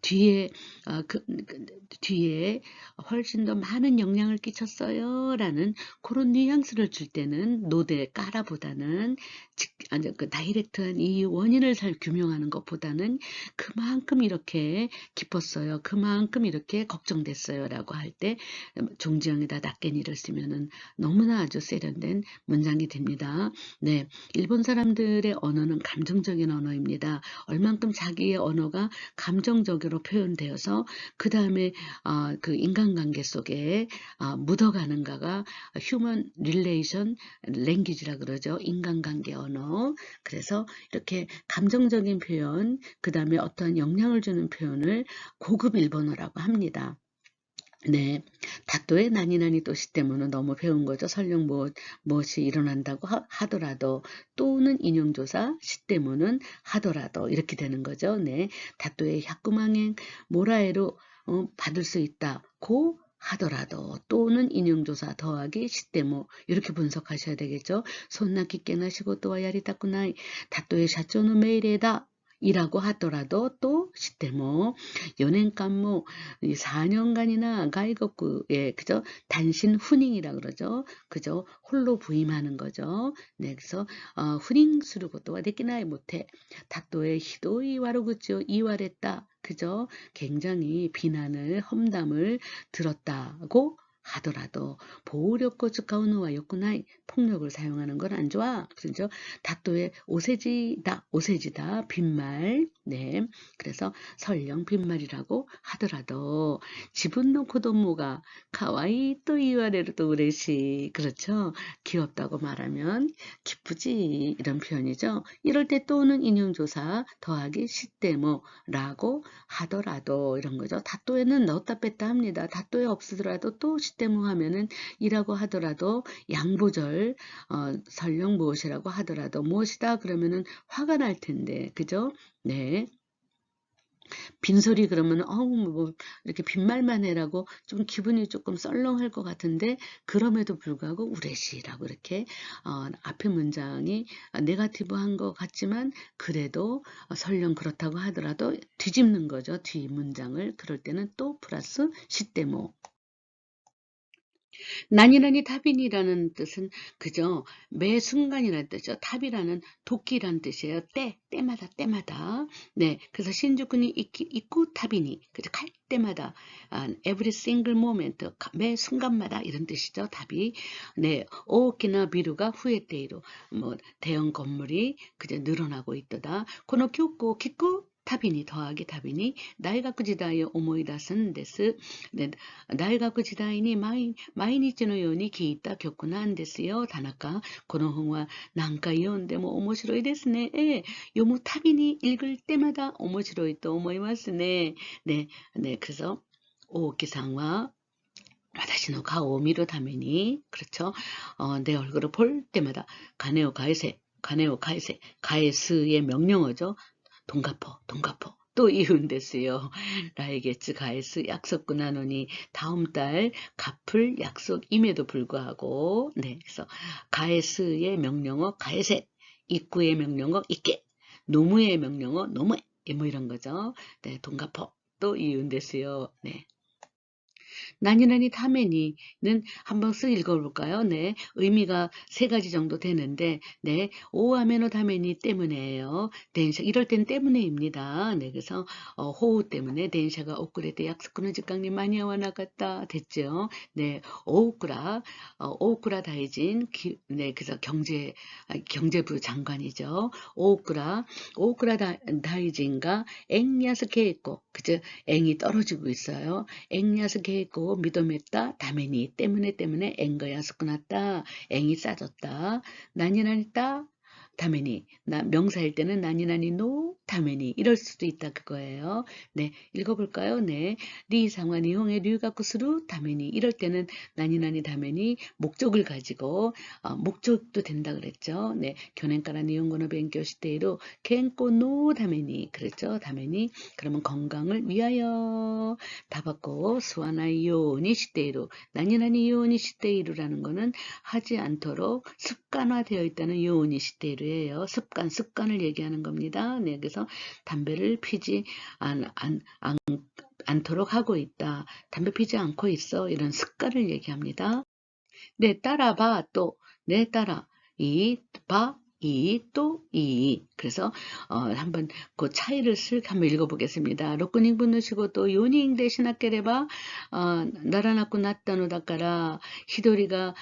뒤에 뒤에 훨씬 더 많은 영향을 끼쳤어요라는 그런 뉘앙스를 줄 때는 노대 까라보다는 그 다이렉트한 이 원인을 잘 규명하는 것보다는 그만큼 이렇게 기뻤어요. 그만큼 이렇게 걱정됐어요라고 할 때 종지형에다 낙견이를 쓰면은 너무나 아주 세련된 문장이 됩니다. 네, 일본 사람들의 언어는 감정적인 언어입니다. 얼만큼 자기의 언어가 감정적으로 표현되어서 그 다음에 그 인간관계 속에 묻어가는가가 휴먼 릴레이션 랭귀지라 그러죠. 인간관계 언어. 그래서 이렇게 감정적인 표현, 그 다음에 어떠한 영향을 주는 표현을 고급 일본어라고 합니다. 네, 다또의 나니나니 또시 때문에 너무 배운 거죠. 설령 무엇이 일어난다고 하더라도 또는 인용조사 시 때문은 하더라도 이렇게 되는 거죠. 네, 다또의 야구망행 모라에로 받을 수 있다고 하더라도 또는 인용조사 더하기 시 때문 이렇게 분석하셔야 되겠죠. 손나 깊게나 시고또와 야리타쿠나이 다또의 샤초노 메일에다 이라고 하더라도 또 시때모 연행간모 4년간이나 가이거쿠에 그죠 단신 후닝이라 그러죠. 그죠 홀로 부임하는 거죠. 네, 그래서 후닝 수르고도와 데키나이 못해 다또의 히도이 와르구치오 이와랬다. 그죠 굉장히 비난을 험담을 들었다고 하더라도 보호력고 츠카우노와 요구나이 폭력을 사용하는 건 안 좋아. 그죠? 다또의 오세지다 빈말. 네. 그래서 설령 빈말이라고 하더라도 지분노 코도모가 카와이 또 이와레르도 우레시. 그렇죠? 귀엽다고 말하면 기쁘지 이런 표현이죠. 이럴 때 또는 인용조사 더하기 시때모라고 하더라도 이런 거죠. 다또에는 넣었다 뺐다 합니다. 다또에 없으더라도 또 시때모 하면은 이라고 하더라도 양보절 설령 무엇이라고 하더라도 무엇이다 그러면은 화가 날 텐데 그죠? 네. 빈소리 그러면 뭐 이렇게 빈말만 해라고 좀 기분이 조금 썰렁할 것 같은데 그럼에도 불구하고 우레시라고 이렇게 앞에 문장이 네거티브한 것 같지만 그래도 설령 그렇다고 하더라도 뒤집는 거죠. 뒤 문장을. 그럴 때는 또 플러스 시때모. 난이란이 타빈이라는 뜻은 그저 매 순간이라는 뜻이죠. 탑이라는 도끼라는 뜻이에요. 때마다. 네, 그래서 신주쿠니 이쿠 타비니, 그죠? 갈 때마다, every single moment, 매 순간마다 이런 뜻이죠. 탑이. 네, 오키나 비루가 후에테이로, 뭐 대형 건물이 그저 늘어나고 있다다. 코노 교코 키쿠 타비니 더하기 타비니 나이가쿠 지다이에 오모이다스는 데스. 네, 나이가쿠 지다이니 마이니치のように聞いた曲なんですよ。田中。この本は何回読んでも面白いですね。読むたびに읽을 때마다面白いと思いますね。네, 네, 그래서 오키상과 私の顔を見るために 그렇죠. 내 얼굴을 볼 때마다 가네오 가에세, 가네오 가에세, 가에스의 명령어죠. 돈 갚어. 또 이은데스요. 라이게츠 가에스 약속고 나누니 다음 달 갚을 약속임에도 불구하고 네, 그래서 가에스의 명령어 가에세, 입구의 명령어 있게, 노무의 명령어 노무에 뭐 이런 거죠. 네, 돈 갚어. 또 이은데스요. 네. 나니나니 타메니는 한번 쓱 읽어볼까요? 네, 의미가 세 가지 정도 되는데, 네, 오아메노 타메니 때문에예요. 덴샤 이럴 땐 때문에입니다. 네, 그래서 호우 때문에 덴샤가 오쿠레테 약속하는 직강님 많이 와 나갔다 됐죠. 네, 오우쿠라 다이진 네, 그래서 경제부 장관이죠. 오우쿠라 다이진가 앵야스 케이코 그죠? 앵이 떨어지고 있어요. 앵야스 케이코 미도메다 다메니 때문에 앵거야 스쿠났다. 앵이 싸졌다. 나니나니따 다메니 명사일 때는 나니나니 노 다메니 이럴 수도 있다 그거예요. 네, 읽어볼까요? 네, 리 상관 이용의 류가쿠스루 다메니 이럴 때는 나니나니 다메니 목적을 가지고 목적도 된다 그랬죠. 네, 교낸가라 니온고노 벤교시테이로 켄코 노 다메니 그랬죠. 다메니 그러면 건강을 위하여 다바코 스와나이 요니 시테이루 나니나니 요니 시테이루라는 거는 하지 않도록 습관화되어 있다는 요니 시테이루예요. 습관을 얘기하는 겁니다. 네, 그래서 담배를 피지 않도록 하고 있다. 담배 피지 않고 있어. 이런 습관을 얘기합니다. 네, 따라봐 또, 네, 따라 봐, 또, 그래서 한번 그 차이를 쓱 한번 읽어보겠습니다. 로쿠닝 분누시고 또 요닝 대신 학계래봐 나라나쿠 나타노다까라 히도리가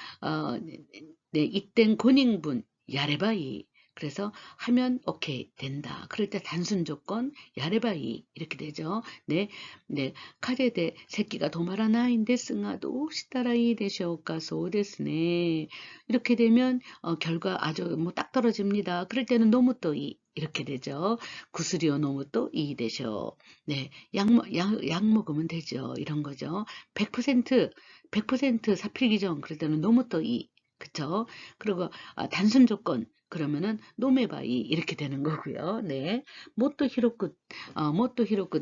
네, 이땐 고닝분 야레바이 그래서 하면 오케이 된다. 그럴 때 단순 조건 야레바이 이렇게 되죠. 네, 네, 카레데 새끼가 도마라나인데 승아도 시타라이 되셔오까 소데스네. 이렇게 되면 결과 아주 뭐 딱 떨어집니다. 그럴 때는 너무 또 이렇게 되죠. 구스리오 너무 또 이 되셔. 네, 약 먹으면 되죠. 이런 거죠. 100% 사필기정 그럴 때는 너무 또 그쵸? 그리고 단순 조건 그러면은 노메바이 이렇게 되는 거고요. 네. 모토 히로쿠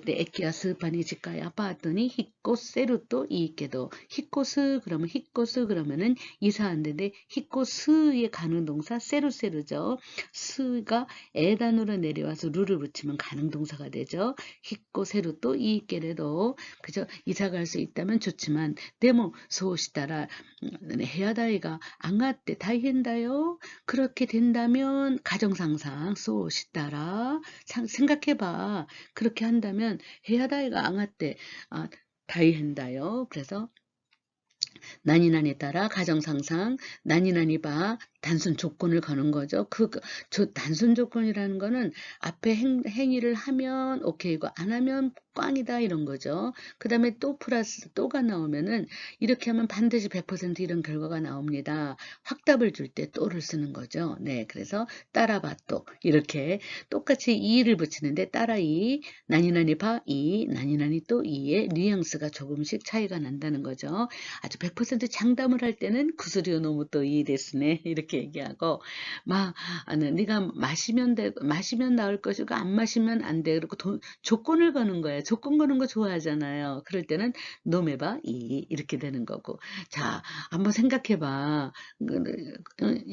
때 에키야 스파니 지카에 아파트니 히코세루 또 이있게도 히코스 그러면 히코스 그러면은 이사한데 히코스의 가능 동사 세루세루죠. 스가 에단으로 내려와서 루를 붙이면 가능 동사가 되죠. 히코세루 또 이있게래도 그죠? 이사 갈 수 있다면 좋지만 데모 소시따라 헤아다이가 안갔대 다이헨다요. 그렇게 된다면 가정상상 소시따라 생각해봐. 그렇게 한다면 헤아다이가 안갔대 다이헨다요. 그래서 난이난에 따라 가정상상 난이난이바 단순 조건을 거는 거죠. 단순 조건이라는 거는 앞에 행위를 하면 오케이고 안 하면 꽝이다 이런 거죠. 그 다음에 또 플러스 또가 나오면은 이렇게 하면 반드시 100% 이런 결과가 나옵니다. 확답을 줄 때 또를 쓰는 거죠. 네, 그래서 따라봐 또 이렇게 똑같이 이를 붙이는데 따라 난이난이 바 난이난이 또 이의 뉘앙스가 조금씩 차이가 난다는 거죠. 아주 100% 장담을 할 때는 구스리오 노무 또 이 데스네 이렇게 얘기하고 네가 마시면 나올 것이고 안 마시면 안 돼. 그리고 조건을 거는 거예요. 조건 거는 거 좋아하잖아요. 그럴 때는 노메바 이렇게 되는 거고. 자, 한번 생각해봐.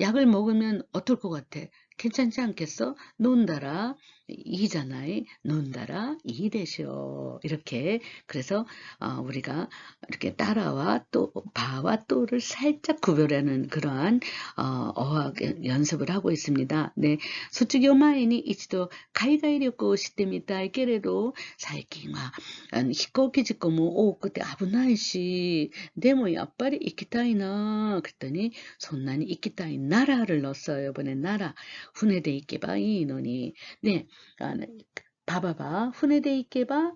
약을 먹으면 어떨 것 같아? 괜찮지 않겠어? 논다라 이잖아요. 논다라 이 되셔. 이렇게 그래서 우리가 이렇게 따라와 또 바와 또를 살짝 구별하는 그러한 어학 연습을 하고 있습니다. 네, 솔직히 요마에니 이치도 가이가이旅行してみたいけれど最近は飛行機事故も多くて危ないしでもやっぱり行きたいな 그랬더니 そんなに行きたい나라를 넣었어요. 이번에 나라 후네대 있게봐 이노니 네 봐봐봐. 후네대 있게봐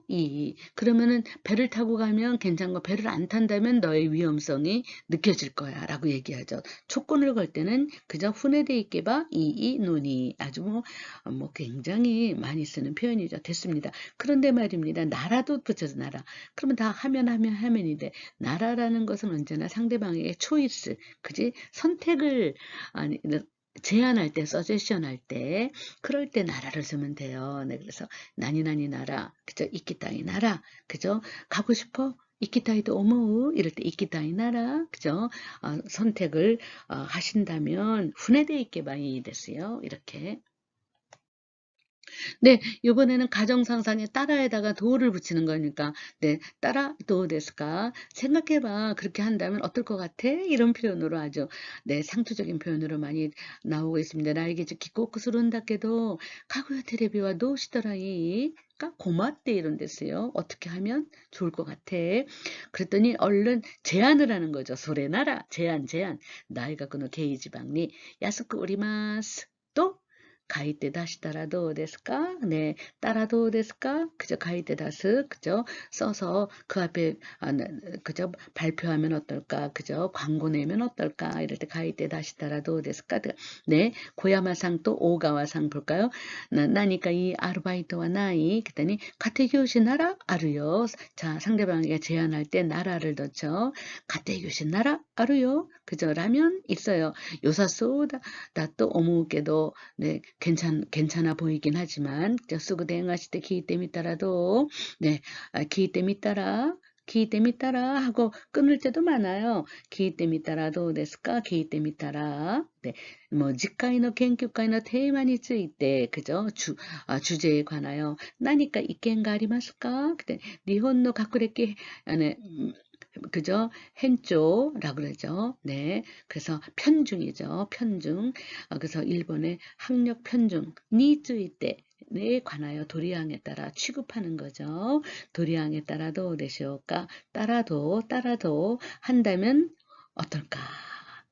그러면은 배를 타고 가면 괜찮고 배를 안 탄다면 너의 위험성이 느껴질 거야 라고 얘기하죠. 조건을 걸 때는 그저 후네대 있게봐 노니 아주 뭐 굉장히 많이 쓰는 표현이죠. 됐습니다. 그런데 말입니다. 나라도 붙여서 나라. 그러면 다 하면인데 나라라는 것은 언제나 상대방에게 초이스 그지 선택을 제안할 때, 서제션 할 때, 그럴 때 나라를 쓰면 돼요. 네, 그래서 나니 나라, 그죠? 이키타이 나라, 그죠? 가고 싶어? 이키타이도 오모우 이럴 때 이키타이 나라, 그죠? 선택을 하신다면 후네데 있게 많이 됐어요. 이렇게. 네. 요번에는 가정상상에 따라에다가 도를 붙이는 거니까 네. 따라 도 데스까? 생각해 봐. 그렇게 한다면 어떨 것 같아? 이런 표현으로 아주 네 상투적인 표현으로 많이 나오고 있습니다. 나에게 기코쿠스룬다케도 카구야 테레비와 노시더라이 까 고맙대 이런 데서요. 어떻게 하면 좋을 것 같아? 그랬더니 얼른 제안을 하는 거죠. 소레나라 제안 제안. 나이가 그노 게이지방니 야스쿠 오리마스. 또 가이때 다시다라도 데스까? 네, 따라도 데스까? 그죠? 가이때 다스, 그죠? 써서 그 앞에 네, 그죠? 발표하면 어떨까? 그죠? 광고 내면 어떨까? 이럴 때 가이때 다시다라도 데스까? 네, 고야마상 또 오가와상 볼까요? 나니까 이 아르바이트와 나이 그랬더니 가테교시 나라 아르요. 자, 상대방에게 제안할 때 나라를 넣죠. 가테교시 나라 아르요. 그죠? 라면 있어요. 요사소다 나또 어묵게도 네, 괜찮아 보이긴 하지만, 쓰고 대응하실 때 기이땜이 따라도, 네, 기이땜이 따라, 기이땜이 따라 하고 끊을 때도 많아요. 기이땜이 따라도 데스까? 기이땜이 따라. 네, 뭐, 직가이노研究会の 테마니ついて, 그죠? 주제에 관하여, 나니까 이견가 아리마스까? 그때, 일본의 가쿠레키, 네, 그죠? 헨조라고 그러죠. 네. 그래서 편중이죠. 편중. 그래서 일본의 학력 편중, 니즈이때 에 관하여 도리항에 따라 취급하는 거죠. 도리항에 따라도 되시오까? 따라도 한다면 어떨까?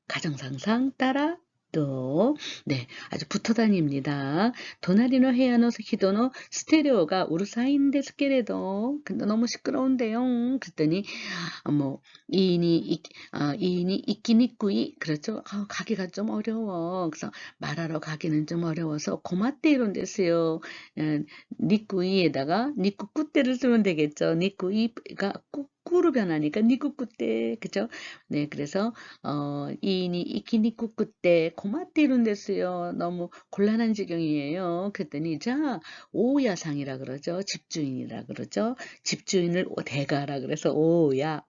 가정상상 따라 또, 네, 아주 붙어 다닙니다. 도나리노 헤야노 히도노 스테레오가 우르사인데스케레도, 근데 너무 시끄러운데요. 그랬더니, 뭐, 이인이 있기니꾸이, 그렇죠? 가기가 좀 어려워. 그래서 말하러 가기는 좀 어려워서, 고마떼 이런 데서요. 니꾸이에다가 니꾸꾸떼를 쓰면 되겠죠. 니꾸이가 꾸꾸로 변하니까 니꾸꾸떼, 그죠? 네, 그래서, 이인이 이키니꾸꾸떼, 고마떼 이런 데서요. 너무 곤란한 지경이에요. 그랬더니, 자, 오야상이라 그러죠. 집주인이라 그러죠. 집주인을 대가라 그래서 오야.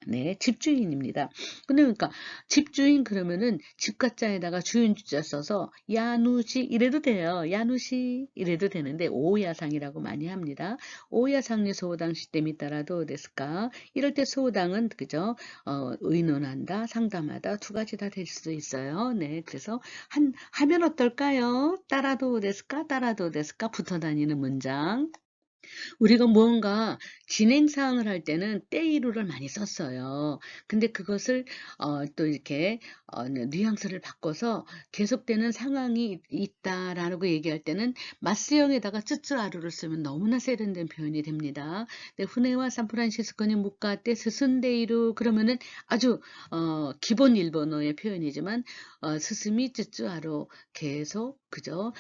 네, 집주인입니다. 근데 그러니까 집주인 그러면은 집가자에다가 주인 주자 써서 야누시 이래도 돼요. 야누시 이래도 되는데 오야상이라고 많이 합니다. 오야상리 소호당 시댐이 따라도 됐을까? 이럴 때 소호당은 그죠? 의논한다, 상담하다 두 가지 다 될 수 있어요. 네, 그래서 하면 어떨까요? 따라도 됐을까? 따라도 됐을까? 붙어 다니는 문장. 우리가 무언가 진행 사항을 할 때는 때이루를 많이 썼어요. 근데 그것을 또 이렇게 뉘앙스를 바꿔서 계속되는 상황이 있다라고 얘기할 때는 마스형에다가 쯔쯔아루를 쓰면 너무나 세련된 표현이 됩니다. 네, 후네와 산프란시스코니 묵가때 스승데이루 그러면은 아주 기본 일본어의 표현이지만 스스미 쯔쯔아루 계속 그죠?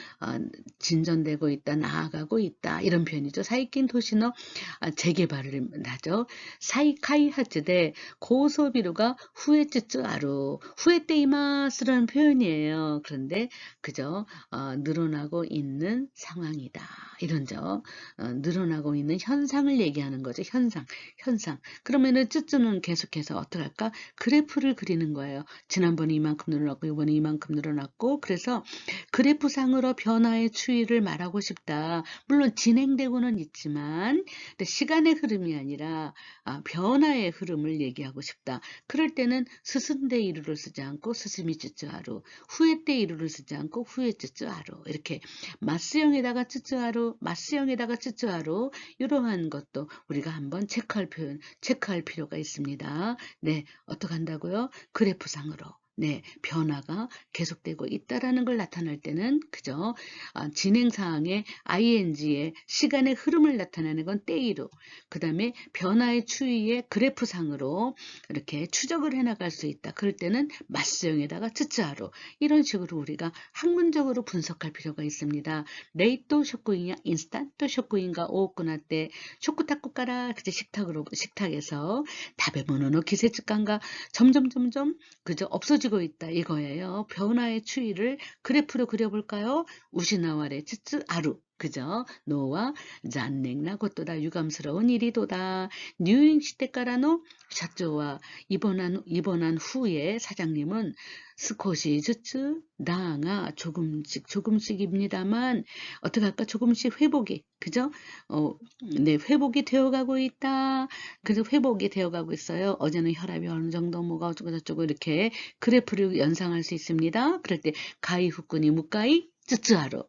진전되고 있다, 나아가고 있다 이런 표현이죠. 사이킨 도시노 재개발을 하죠. 사이카이 하츠데 고소비루가 후에츠츠 아루 후에테이마스라는 표현이에요. 그런데 그죠? 늘어나고 있는 상황이다. 이런죠. 늘어나고 있는 현상을 얘기하는 거죠. 현상. 그러면은 쯔쯔는 계속해서 어떻게 할까? 그래프를 그리는 거예요. 지난번에 이만큼 늘어났고 이번에 이만큼 늘어났고 그래서 그래프상으로 변화의 추이를 말하고 싶다. 물론 진행되고는 있지만 시간의 흐름이 아니라 변화의 흐름을 얘기하고 싶다. 그럴 때는 스승대 이루를 쓰지 않고 스스미 쯔쯔하루, 후에 때 이루를 쓰지 않고 후에 쯔쯔하루 이렇게 마스형에다가 쯔쯔하루, 마스형에다가 쯔쯔하루 이러한 것도 우리가 한번 체크할 필요가 있습니다. 네, 어떻게 한다고요? 그래프상으로. 네, 변화가 계속되고 있다라는 걸 나타낼 때는 그죠? 진행 사항의 ing의 시간의 흐름을 나타내는 건 때이루. 그다음에 변화의 추이의 그래프상으로 이렇게 추적을 해 나갈 수 있다. 그럴 때는 마스형에다가 츠츠하루. 이런 식으로 우리가 학문적으로 분석할 필요가 있습니다. 레이토 쇼쿠인야 인스탄토 쇼쿠인가 오쿠나 때 쇼쿠타쿠까라 그제 식탁에서 다베모노노 기세츠간가 점점 그저 없어지고 있다 이거예요. 변화의 추이를 그래프로 그려볼까요? 우시나와레 츠츠 아루 그죠? 노와 잔냉나 것도다 유감스러운 일이도다. 뉴잉 시대까라노 샤조와 입원한 후에 사장님은 스코시즈츠 나아가 조금씩입니다만 어떻게 할까? 조금씩 회복이 그죠? 네, 회복이 되어가고 있다. 그래서 회복이 되어가고 있어요. 어제는 혈압이 어느 정도 뭐가 어쩌고 저쩌고 이렇게 그래프를 연상할 수 있습니다. 그럴 때 가이 후끈이 무가이 쯔쯔하로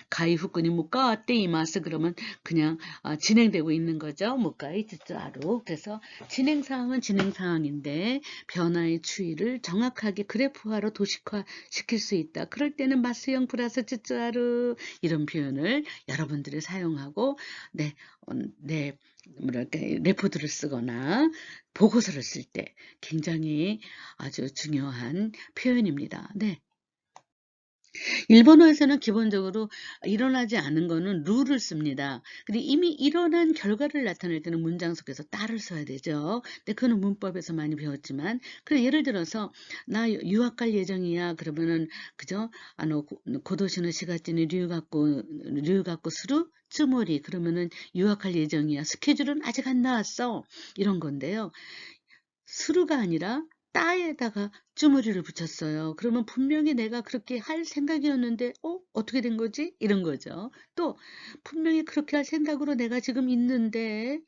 가이 후끈이 무가 때 이마스 그러면 그냥 진행되고 있는 거죠. 무가이 쯔쯔하로. 그래서 진행 사항은 진행 사항인데 변화의 추이를 정확하게 그래프화로 도식화 시킬 수 있다. 그럴 때는 마스형 플러스 쯔쯔하루 이런 표현을 여러분들이 사용하고 네, 뭐랄까 레포드를 쓰거나 보고서를 쓸 때 굉장히 아주 중요한 표현입니다. 네. 일본어에서는 기본적으로 일어나지 않은 거는 룰을 씁니다. 그리고 이미 일어난 결과를 나타낼 때는 문장 속에서 따를 써야 되죠. 근데 그거는 문법에서 많이 배웠지만, 그래 예를 들어서 나 유학 갈 예정이야. 그러면은 그죠? 고도시는 시가지니 류 갖고 스루 쯔모리 그러면은 유학할 예정이야. 스케줄은 아직 안 나왔어. 이런 건데요. 수루가 아니라 따에다가 주머리를 붙였어요. 그러면 분명히 내가 그렇게 할 생각이었는데 어떻게 된 거지? 이런 거죠. 또 분명히 그렇게 할 생각으로 내가 지금 있는데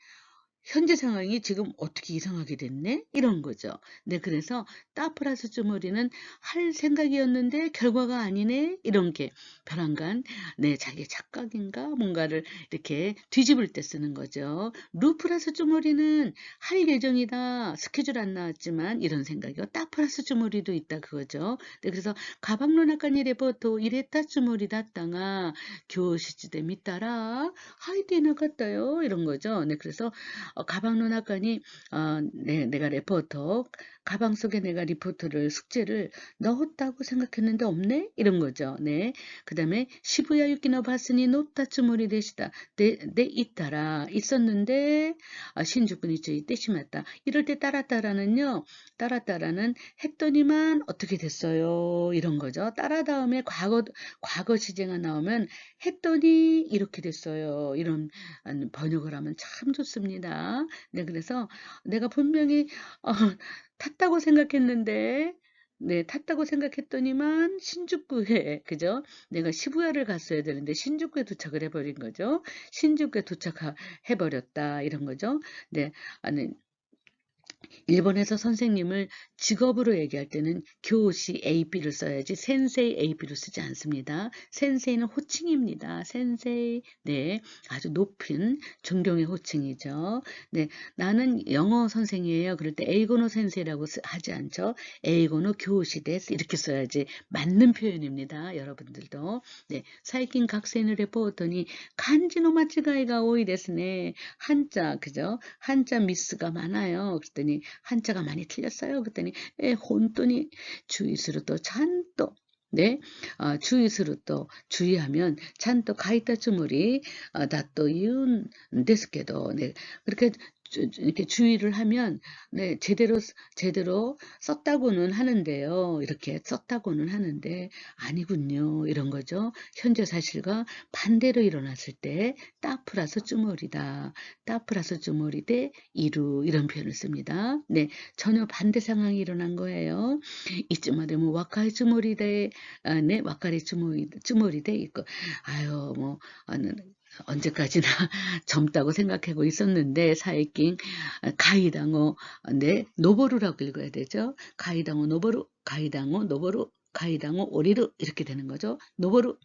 현재 상황이 지금 어떻게 이상하게 됐네? 이런 거죠. 네, 그래서 따 플러스 주머리는 할 생각이었는데 결과가 아니네? 이런 게 벼랑간, 네, 자기 착각인가? 뭔가를 이렇게 뒤집을 때 쓰는 거죠. 루 플러스 주머리는 할 예정이다. 스케줄 안 나왔지만 이런 생각이요. 따 플러스 주머리도 있다 그거죠. 네, 그래서 가방로 나까니 레포토 이랬다 주머리 다땅아 교시지대 밑따라 하이디 나갔다요. 이런 거죠. 네, 그래서 가방 노나까니 네, 내가 레포터 가방 속에 내가 리포트를 숙제를 넣었다고 생각했는데 없네 이런 거죠. 네. 그다음에 시부야 유키노 바스니 노타 츠모리 되시다. 네 있다라 있었는데 신주쿠니 쯔이 떼시맞다. 이럴 때 따라따라는요. 따라따라는 했더니만 어떻게 됐어요. 이런 거죠. 따라 다음에 과거 시제가 나오면 했더니 이렇게 됐어요. 이런 번역을 하면 참 좋습니다. 네, 그래서 내가 분명히 탔다고 생각했는데 네, 탔다고 생각했더니만 신주쿠에 그죠? 내가 시부야를 갔어야 되는데 신주쿠에 도착을 해버린 거죠. 신주쿠에 도착해버렸다 이런 거죠. 네, 아니 일본에서 선생님을 직업으로 얘기할 때는 교시 AP를 써야지 센세이 AP를 쓰지 않습니다. 센세이는 호칭입니다. 센세이. 네. 아주 높은 존경의 호칭이죠. 네. 나는 영어 선생이에요. 그럴 때 에이고노 센세이라고 하지 않죠. 에이고노 교시 데스 이렇게 써야지 맞는 표현입니다. 여러분들도. 네. 사이킨 각세는 레포터니 간지노 마치가이가 오이 데스네. 한자 그죠? 한자 미스가 많아요. 그랬더니 한자가 많이 틀렸어요. 그랬더니 혼돈이 주의스로 또 찬또 네, 주의스로 또 주의하면 찬또 가이타 주물이 다또 이운 데스케도 네 그렇게 이렇게 주의를 하면 네 제대로 썼다고는 하는데요. 이렇게 썼다고는 하는데 아니군요. 이런 거죠. 현재 사실과 반대로 일어났을 때 따 플러스 주물이다. 따 플러스 주물이 대 이루 이런 표현을 씁니다. 네, 전혀 반대 상황이 일어난 거예요. 이쯤 되면 와카이 주물이 대 네, 와카리 주물이 대 있고 아유 뭐 언제까지나 젊다고 생각하고 있었는데 사이킹 가이당어 네 노보루라고 읽어야 되죠. 가이당어 노보루 가이당어 노보루 가이당어 오리루 이렇게 되는 거죠. 노보루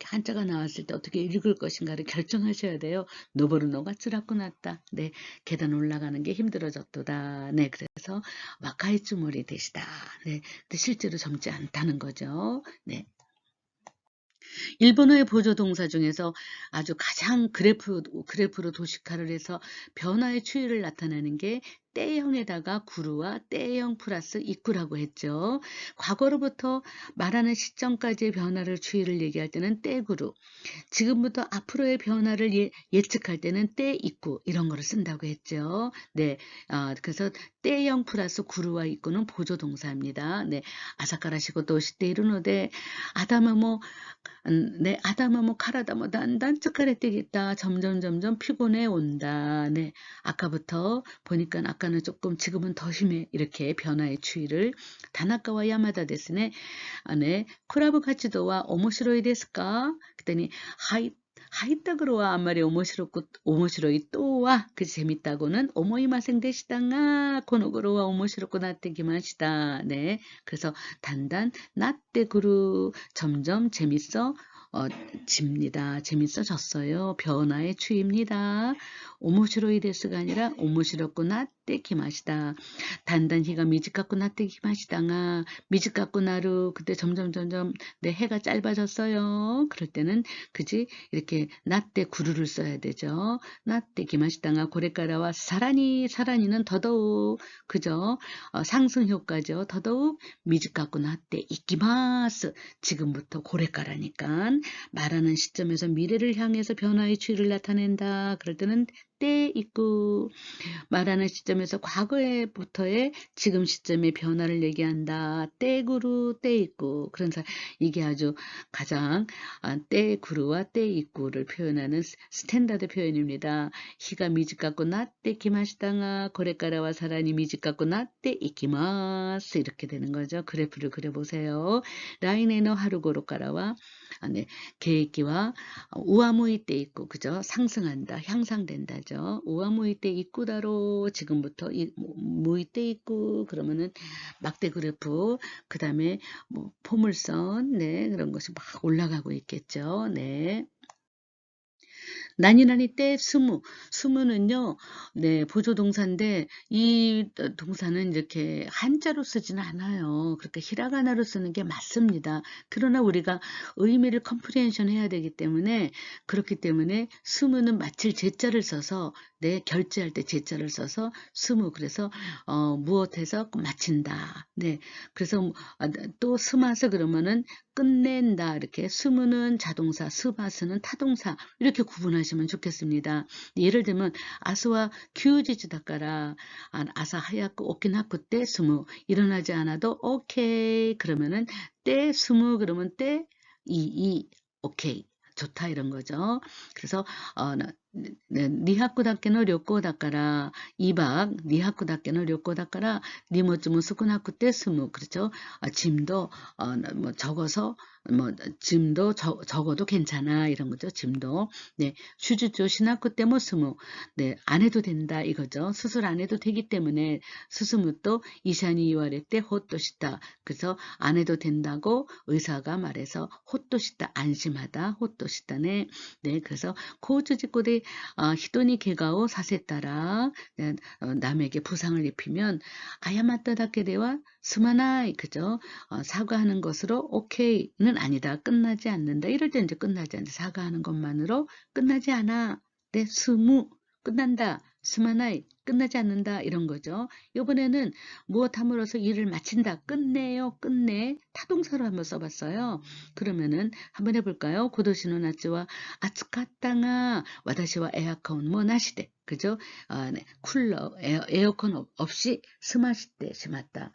한자가 나왔을 때 어떻게 읽을 것인가를 결정하셔야 돼요. 노보루노가 쯔라꾸 났다. 네, 계단 올라가는 게 힘들어졌도다. 네, 그래서 와카이츠모리 되시다. 네, 근데 실제로 젊지 않다는 거죠. 네. 일본어의 보조 동사 중에서 아주 가장 그래프로 도식화를 해서 변화의 추이를 나타내는 게 때형에다가 구루와 때형 플러스 이꾸라고 했죠. 과거로부터 말하는 시점까지의 변화를 추이를 얘기할 때는 때구루, 지금부터 앞으로의 변화를 예측할 때는 때 있고 이런 거를 쓴다고 했죠. 네, 그래서 때형 플러스 구루와 있고는 보조 동사입니다. 네, 아사카라시고 도시테 이르노데 아다마 뭐 네, 아다마 뭐 카라다 뭐 단단 츠카레 뛰겠다. 점점 피곤해 온다. 네, 아까부터 보니까 아까는 조금 지금은 더 심해 이렇게 변화의 추이를 다나카와 야마다 데스네. 네, 코라보 가치도와 오모시로이 데스까? 그랬더니 하이 하이따그로와 아마리 오모시로고 오모시로이 또와 그 재밌다고는 오모이마생 데시다가 고노그로와 오모시로고 나떼기마시다. 네, 그래서 단단 나떼그루 점점 재밌어 집니다. 재밌어졌어요. 변화의 추입니다. 오모시로이 데스가 아니라 오모시롭구나 떼기마시다. 단단히가 미지깎구나 떼기마시다가 미지깎구나루 그때 점점 내 해가 짧아졌어요. 그럴 때는 그지 이렇게 나떼 구루를 써야 되죠. 나떼 기마시다가 고래가라와 사라니는 더더욱 그죠? 상승 효과죠. 더더욱 미지깎구나 떼 이기마스 지금부터 고래가라니까 말하는 시점에서 미래를 향해서 변화의 추이를 나타낸다. 그럴 때는 때 있고 말하는 시점에서 과거에부터의 지금 시점의 변화를 얘기한다. 때구루 때 있고 그래서 이게 아주 가장 때구루와 때 있고를 표현하는 스탠다드 표현입니다. 히가 미지깎고 나때 기마시다가 고래가라와 사라니 미지깎고 나때 이키마스 이렇게 되는 거죠. 그래프를 그려보세요. 라인에는 하루고로가라와 네, 계획기와 우아무이 때 있고 그죠? 상승한다, 향상된다죠. 우아무이 때 있고다로 지금부터 무이 때 있고 그러면은 막대 그래프 그 다음에 뭐 포물선 네 그런 것이 막 올라가고 있겠죠. 네. 나니나니 때 스무. 스무는요, 네, 보조동사인데, 이 동사는 이렇게 한자로 쓰지는 않아요. 그렇게 히라가나로 쓰는 게 맞습니다. 그러나 우리가 의미를 컴프리hen션 해야 되기 때문에, 그렇기 때문에 스무는 마칠 제자를 써서, 네, 결제할 때 제자를 써서 스무. 그래서, 무엇해서 마친다. 네. 그래서 또 스마스 그러면은 끝낸다. 이렇게 스무는 자동사, 스마스는 타동사. 이렇게 구분하시면 좋겠습니다. 예를 들면 아스와 규지즈다까라 아사 하얗고 오키나쿠 때 스무 일어나지 않아도 오케이 그러면은 때 스무 그러면 때 이 오케이 좋다 이런 거죠. 그래서 니하쿠다케노 료코다까라 2박 니하쿠다케노 료코다까라 니모츠무 스쿠나쿠 때 스무 그렇죠. 짐도 뭐 적어서 뭐 짐도 적어도 괜찮아 이런 거죠. 짐도 네 슈즈조 시나쿠 때 뭐 스무 네 안 해도 된다 이거죠. 수술 안 해도 되기 때문에 수스무또 이샤니 이와레 때 호또시다 그래서 안 해도 된다고 의사가 말해서 호또시다 안심하다 호또시다네 네 그래서 코우츠지코데 히토니 개가오 사세 따라 남에게 부상을 입히면 아야마타다케데와 스마나이 그죠? 사과하는 것으로 오케이는 아니다. 끝나지 않는다. 이럴 때 이제 끝나지 않는다. 사과하는 것만으로 끝나지 않아. 네, 스무 끝난다. 스마나이 끝나지 않는다. 이런 거죠. 이번에는 무엇함으로써 일을 마친다. 끝내요. 끝내. 타동사로 한번 써봤어요. 그러면은 한번 해볼까요? 고도시노 나츠와 아츠카땅아 와다시와 에어컨 뭐 나시대. 그죠? 네. 쿨러, 에어컨 없이 스마시대 심았다.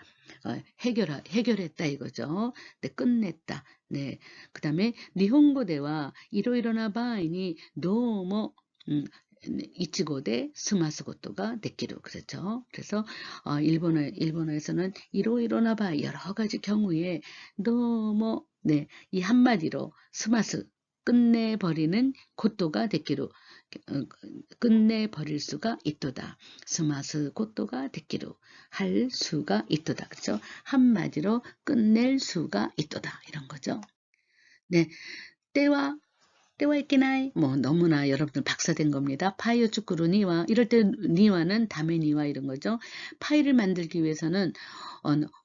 해결했다 이거죠. 네, 끝냈다. 네. 그 다음에 니혼고대와 이로이로나 바이니 너무 이치고대 스마스고토가 데키루 그렇죠. 그래서 일본어에서는 이로이로나 바이 여러 가지 경우에 너무 네, 이 한마디로 스마스 끝내버리는 고토가 데키루 끝내버릴 수가 있도다. 스마스 고토가 데키루 할 수가 있도다. 그렇죠? 한마디로 끝낼 수가 있도다. 이런 거죠. 네, 때와 때와 있겠나이. 뭐 너무나 여러분들 박사된 겁니다. 파이어 쭈꾸루 니와 이럴 때 니와는 다메 니와 이런 거죠. 파이를 만들기 위해서는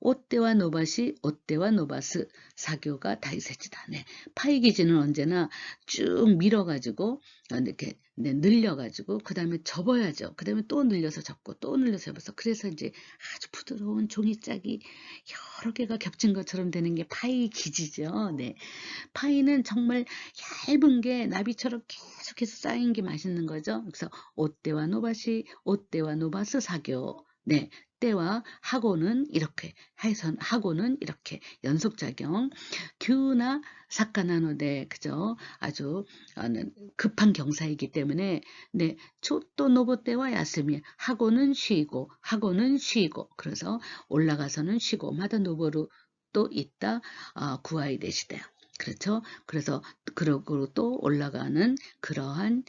오떼와 노바시 오떼와 노바스 사교가 다이세치다. 네. 파이 기지는 언제나 쭉 밀어가지고 이렇게 네, 늘려가지고 그 다음에 접어야죠. 그 다음에 또 늘려서 접고 또 늘려서 접어서 그래서 이제 아주 부드러운 종이짝이 여러 개가 겹친 것처럼 되는 게 파이 기지죠. 네. 파이는 정말 얇은 게 나비처럼 계속해서 쌓인 게 맛있는 거죠. 그래서 오떼와 노바시, 오떼와 노바스 사교. 네. 때와 하고는 이렇게 해선 하고는 이렇게 연속작용 규나 사카나노데 그죠 아주 급한 경사이기 때문에 네 초또 노보 때와 야스미 하고는 쉬고 그래서 올라가서는 쉬고 마다 노보루 또 있다 구아이 되시대요. 그렇죠. 그래서 그러고 또 올라가는 그러한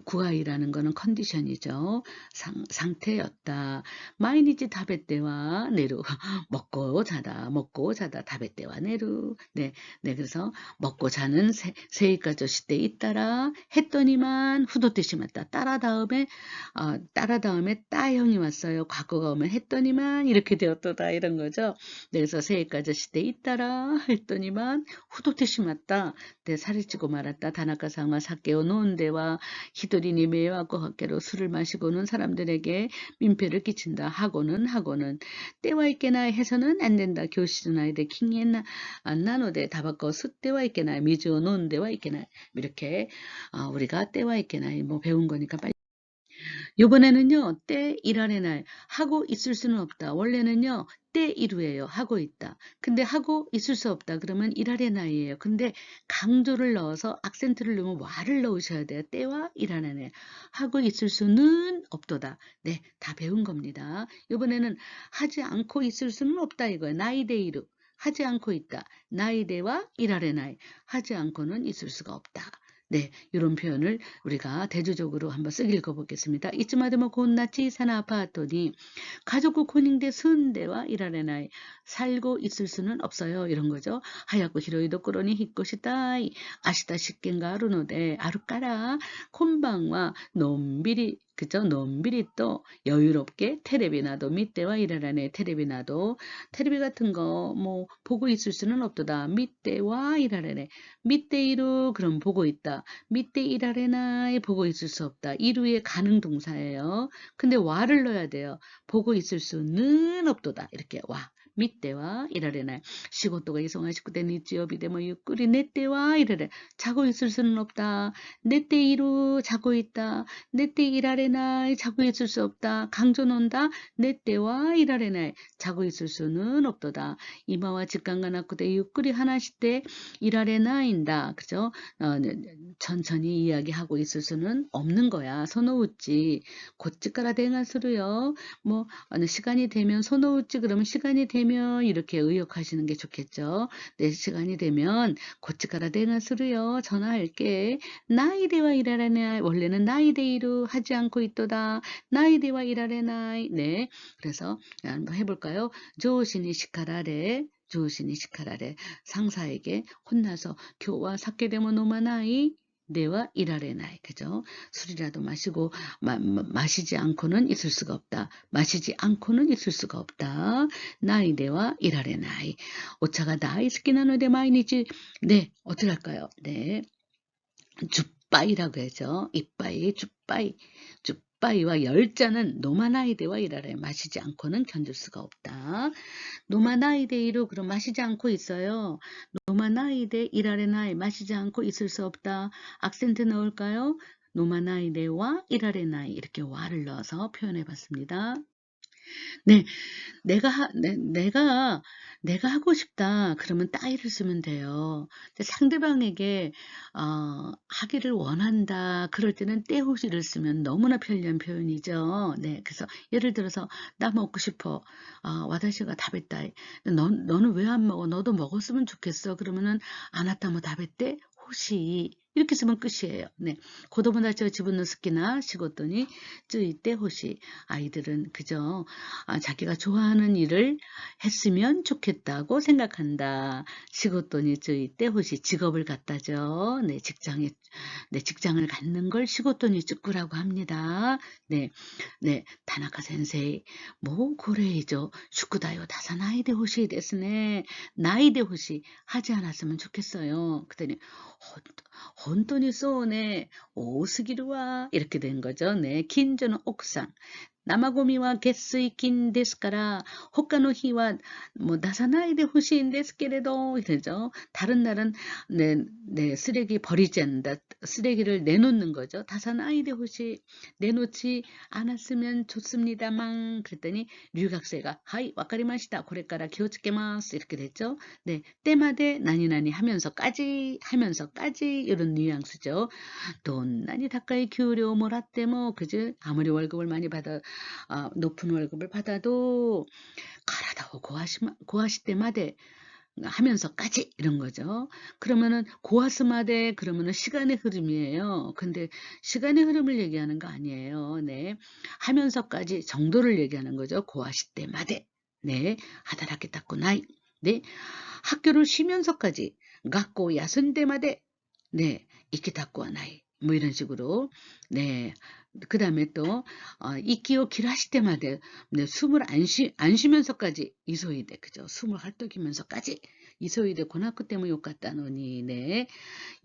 구아이라는 거는 컨디션이죠. 상태였다. 마이니치 다베때와 내루 먹고 자다 다베때와 내루 네, 그래서 먹고 자는 세이까조시 때 잇따라 했더니만 후도뜻이 맞다. 따라 다음에 따형이 왔어요. 과거가 오면 했더니만 이렇게 되었도다 이런 거죠. 네, 그래서 세이까조시 때 잇따라 했더니만 후도뜻이 맞다. 네, 살이 찌고 말았다. 다나카상와 사케오 노은데와 히도리니 메와코 학계로 술을 마시고는 사람들에게 민폐를 끼친다. 하고는 때와 있게나 해서는 안 된다. 교시나이데 킹했나 안 나노데 다바꺼 숫때와 있게나 미주어 논데와 있게나 이렇게 우리가 때와 있게나 뭐 배운 거니까 빨리. 요번에는요, 때 일할의 날 하고 있을 수는 없다. 원래는요, 때 이루예요. 하고 있다. 근데 하고 있을 수 없다. 그러면 일할의 날이에요. 근데 강조를 넣어서 악센트를 넣으면 와를 넣으셔야 돼요. 때와 일할의 날. 하고 있을 수는 없도다. 네, 다 배운 겁니다. 요번에는 하지 않고 있을 수는 없다 이거예요. 나이데이루. 하지 않고 있다. 나이데와 일할의 날. 하지 않고는 있을 수가 없다. 네, 이런 표현을 우리가 대조적으로 한번 쓰기 읽어보겠습니다. 이츠마데모 곤나치 사나 아파토니 가족구 고닝데 순대와 일하레나이 살고 있을 수는 없어요. 이런 거죠. 하얗고 히로이도 꾸러니 히꼬시다이 아시다 식겐가 아루노데 아루까라 콘방와 논비리 그죠? 논비리 또 여유롭게 테레비나도 밑대와 일하라네 테레비나도 테레비 같은 거 뭐 보고 있을 수는 없도다. 밑대와 일하라네 밑대이루 그럼 보고 있다. 밑대 일하레나에 보고 있을 수 없다. 이루의 가능 동사예요. 근데 와를 넣어야 돼요. 보고 있을 수는 없도다. 이렇게 와. 밑대와 일하레나 시고또가 이송하시고 니찌요비데 뭐 유꾸리 내때와 일하레 자고 있을 수는 없다. 내때 이루 자고 있다. 내때 일하레나 자고 있을 수 없다. 강조 논다. 내때와 일하레나 자고 있을 수는 없도다. 이마와 직강가 나꾸대 유꾸리 하나시대 일하레나인다. 그죠? 천천히 이야기하고 있을 수는 없는 거야. 손오우찌 곧찌까라 대응하수로요. 뭐 시간이 되면 손오우찌 그러면 시간이 되면 이렇게 의역하시는 게 좋겠죠. 내 시간이 되면 곧찌까라 대응하수로요. 전화할게. 나이데와 일하라네 원래는 나이데이로 하지 않고 있도다. 나이데와 일하레나이 네. 그래서 한번 해볼까요? 조신이 시카라레 조신이 시카라레 상사에게 혼나서 교와 사케데모 노마나이 내와 일하레나이 그죠? 술이라도 마시고 마시지 않고는 있을 수가 없다. 마시지 않고는 있을 수가 없다. 나이 내와 일하레나이 오차가 다이스키나노데 마이니치 네 어떻게 할까요? 네 쭈빠이라고 하죠. 이빠이 쭈빠이와 열자는 노마나이데와 일하레 마시지 않고는 견딜 수가 없다. 노마나이데이로 그럼 마시지 않고 있어요. 노마나이데 일하레나이 마시지 않고 있을 수 없다. 악센트 넣을까요? 노마나이데와 일하레나이 이렇게 와를 넣어서 표현해 봤습니다. 네, 내가 하고 싶다. 그러면 따위를 쓰면 돼요. 근데 상대방에게 하기를 원한다. 그럴 때는 때호시를 쓰면 너무나 편리한 표현이죠. 네, 그래서 예를 들어서 나 먹고 싶어. 와다시가 다베다. 너는 왜 안 먹어? 너도 먹었으면 좋겠어. 그러면은 아나타모 다베떼 호시 이렇게 쓰면 끝이에요. 네. 고도모다치와 지분노 스키나 시고토니 쯔이때 호시. 아이들은 그저 자기가 좋아하는 일을 했으면 좋겠다고 생각한다. 시고토니 쯔이때 호시. 직업을 갖다죠. 네, 직장을 갖는 걸 시고토니 쯔꾸라고 합니다. 네. 네, 타나카 센세이. 뭐 고래이죠. 슈쿠다요 다사나이데 호시 데스네. 나이데 호시 하지 않았으면 좋겠어요. 그랬더니 혼돈이 쏘네 오스기루와 이렇게 된 거죠. 네, 긴저는 옥상. 나마고미와 겟스이킨 데스까라 호카노 히와 뭐 나사나이데 호시인 데스케레도 이러죠. 다른 날은 쓰레기 버리지 않는다. 쓰레기를 내놓는 거죠. 다사나이데 호시 내놓지 않았으면 좋습니다만 그랬더니 류각세가 하이 와카리마시다 고레까라 기호츠케마스 이렇게 됐죠. 네, 때마대 나니나니 하면서까지 이런 뉘앙스죠. 돈나니 다카이給料 もらっても 그지 아무리 월급을 많이 받아 높은 월급을 받아도 가라다고 고하시 때마대 하면서까지 이런 거죠. 그러면은 고하스마데 그러면은 시간의 흐름이에요. 근데 시간의 흐름을 얘기하는 거 아니에요. 네, 하면서까지 정도를 얘기하는 거죠. 고하시 때마대. 네, 하다라케타쿠나이. 네, 학교를 쉬면서까지学校 야순 때마대. 네, 이키타쿠와 나이. 뭐 이런 식으로. 네. 그 다음에 또, 이키오 길하시 때마다, 네, 숨을 안 쉬면서까지, 이소이데, 그죠? 숨을 헐떡이면서까지, 이소이데, 고나쿠 때문에 욕 같다노니, 네.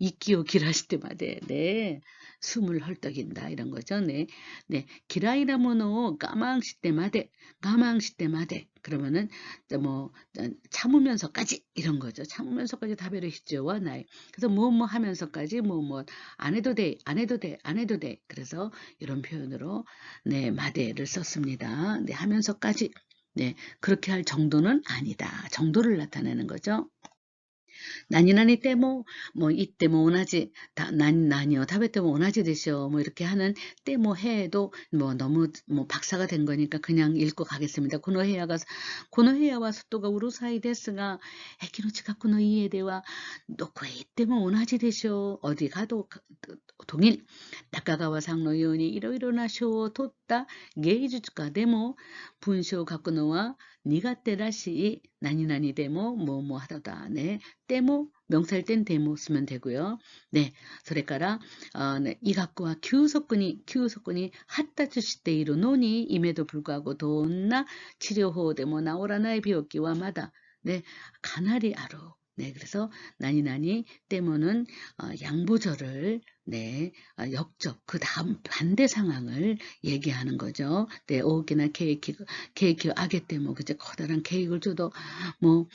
이끼오 길하시 때마다, 네. 숨을 헐떡인다, 이런 거죠. 네. 네. 기라이라 모노 가망시 때마다, 그러면은, 뭐, 참으면서까지, 이런 거죠. 참으면서까지 다베르 히죠와 나이. 그래서 뭐 하면서까지, 안 해도 돼. 그래서 이런 표현으로, 네, 마대를 썼습니다. 네, 하면서까지, 네, 그렇게 할 정도는 아니다. 정도를 나타내는 거죠. 나니나니 때모 뭐 이때 뭐 오나지 나니요 타베때 뭐 오나지 되시오 뭐 이렇게 하는 때모 해도 뭐 너무 뭐 박사가 된 거니까 그냥 읽고 가겠습니다. 고노헤야와 속도가 우루사이 데스가 에키노치 가쿠노 이에데와 노코에 이때모 오나지 되시오 어디 가도 동일 나카가와 상노 요니 이로이로나쇼 뒀다 게이주가 데모 분쇼 가쿠노와 니가테라시 나니나니 데모 뭐뭐 하다다 네 데모 명사일 땐 데모 쓰면 되고요. 네, それから 네, 이学校は急速に発達しているのに임에도 불구하고 どんな治療法でも治らない病気はまだ 네, 가나리 아로. 네, 그래서 나니나니 때문은 양보절을 네, 역적 그 다음 반대 상황을 얘기하는 거죠. 네, 오기나 케이크 아게 때문에 그제 커다란 케이크를 줘도 뭐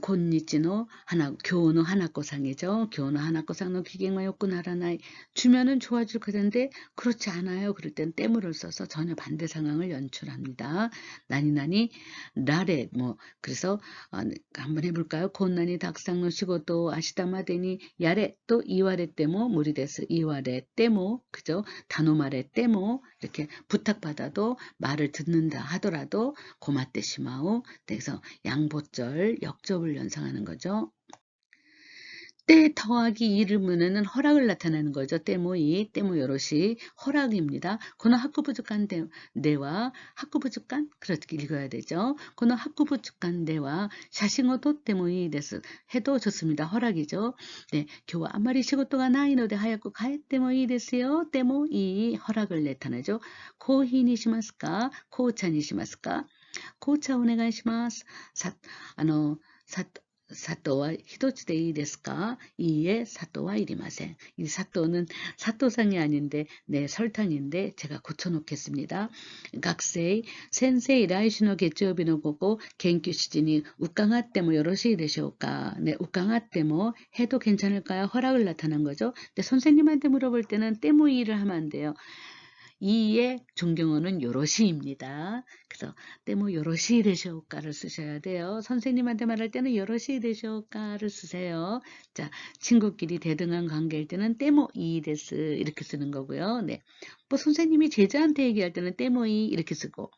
곤니찌노 하나 교노 하나코상이죠. 교노 하나코상의 기갱만 욕구나라나이 주면은 좋아질 거던데 그렇지 않아요. 그럴 땐 때물을 써서 전혀 반대 상황을 연출합니다. 나니나니 라레 뭐 그래서 한번 해볼까요? 곤나니 닭상노 시고도 아시다마데니 야레 또 이와레 때모 무리데스 이와레 때모 그죠? 단오마레 때모 이렇게 부탁받아도 말을 듣는다 하더라도 고마떼 시마오 그래서 양보절 역접을 연상하는 거죠. 때 더하기 이를 무는 허락을 나타내는 거죠. 때모이, 때모 요롯이 허락입니다. 고노 학구부족한 데와 학구부족한 그렇게 읽어야 되죠. 고노 학구부족한 데와 샤싱어도 때모이 데스 해도 좋습니다. 허락이죠. 네, 교와 아마리 시고토가 나이노데 하얗고 가에 때모이 데스요. 때모이 허락을 나타내죠. 코히니 시마스까? 코차니 시마스까? 코차 오네가이시마스. 사또와 히도츠데 이 데스까? 이에 사또와 이리마센. 이 사또는 사또상이 아닌데 네 설탕인데 제가 고쳐놓겠습니다. 각세이 센세이 라이시노 개츠오비노 고고 겐큐 시즌이 우깡아 때모 요러시 되시오까? 네 우깡아 때모 해도 괜찮을까요? 허락을 나타난 거죠. 근데 선생님한테 물어볼 때는 때모이를 하면 안 돼요. 이의 존경어는 요러시입니다. 그래서 때모 요러시 되시오까를 쓰셔야 돼요. 선생님한테 말할 때는 요러시 되시오까를 쓰세요. 자, 친구끼리 대등한 관계일 때는 때모 이 데스 이렇게 쓰는 거고요. 네, 뭐 선생님이 제자한테 얘기할 때는 때모이 이렇게 쓰고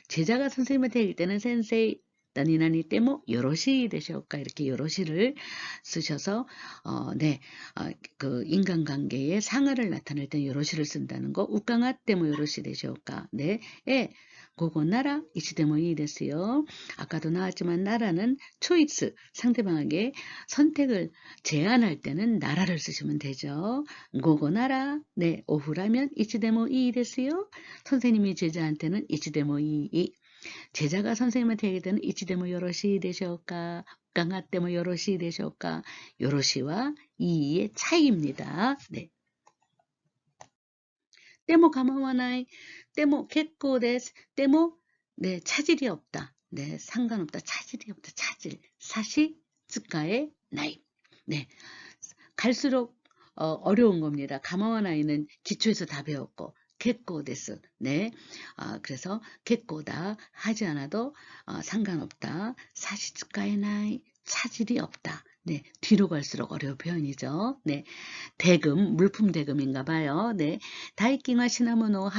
제자가 선생님한테 얘기할 때는 센세이 何々でもよろしいでしょうか? 이렇게 요로시를 쓰셔서 네, 그 인간관계의 상하를 나타낼 때 요로시를 쓴다는 거. 우깡아っても 요로시でしょうか? 네, 예, 그거 나라 이치데모 이 됐어요. 아까도 나왔지만 나라는 초이스, 상대방에게 선택을 제안할 때는 나라를 쓰시면 되죠. 그거 나라, 네, 오후라면 이치데모 이 됐어요. 선생님이 제자한테는 이치데모 이, 제자가 선생님한테 얘기할 때는 이치데모 요로시 되쇼까? 강아때모 요로시 되쇼까? 요로시와 이의 차이입니다. 네. 때모 가마와나이, 때모 겠고 데스, 때모 네, 차질이 없다. 네, 상관없다. 차질이 없다. 차질. 사시 츠카에 나이. 네. 갈수록 어려운 겁니다. 가마와나이는 기초에서 다 배웠고 겠고 데스. 네. 그래서 겠고다 하지 않아도 상관없다. 사시츠카에 나이. 차질이 없다. 네, 뒤로 갈수록 어려운 표현이죠. 네, 대금, 물품 대금인가 봐요. 네, 다이킹과 시나모노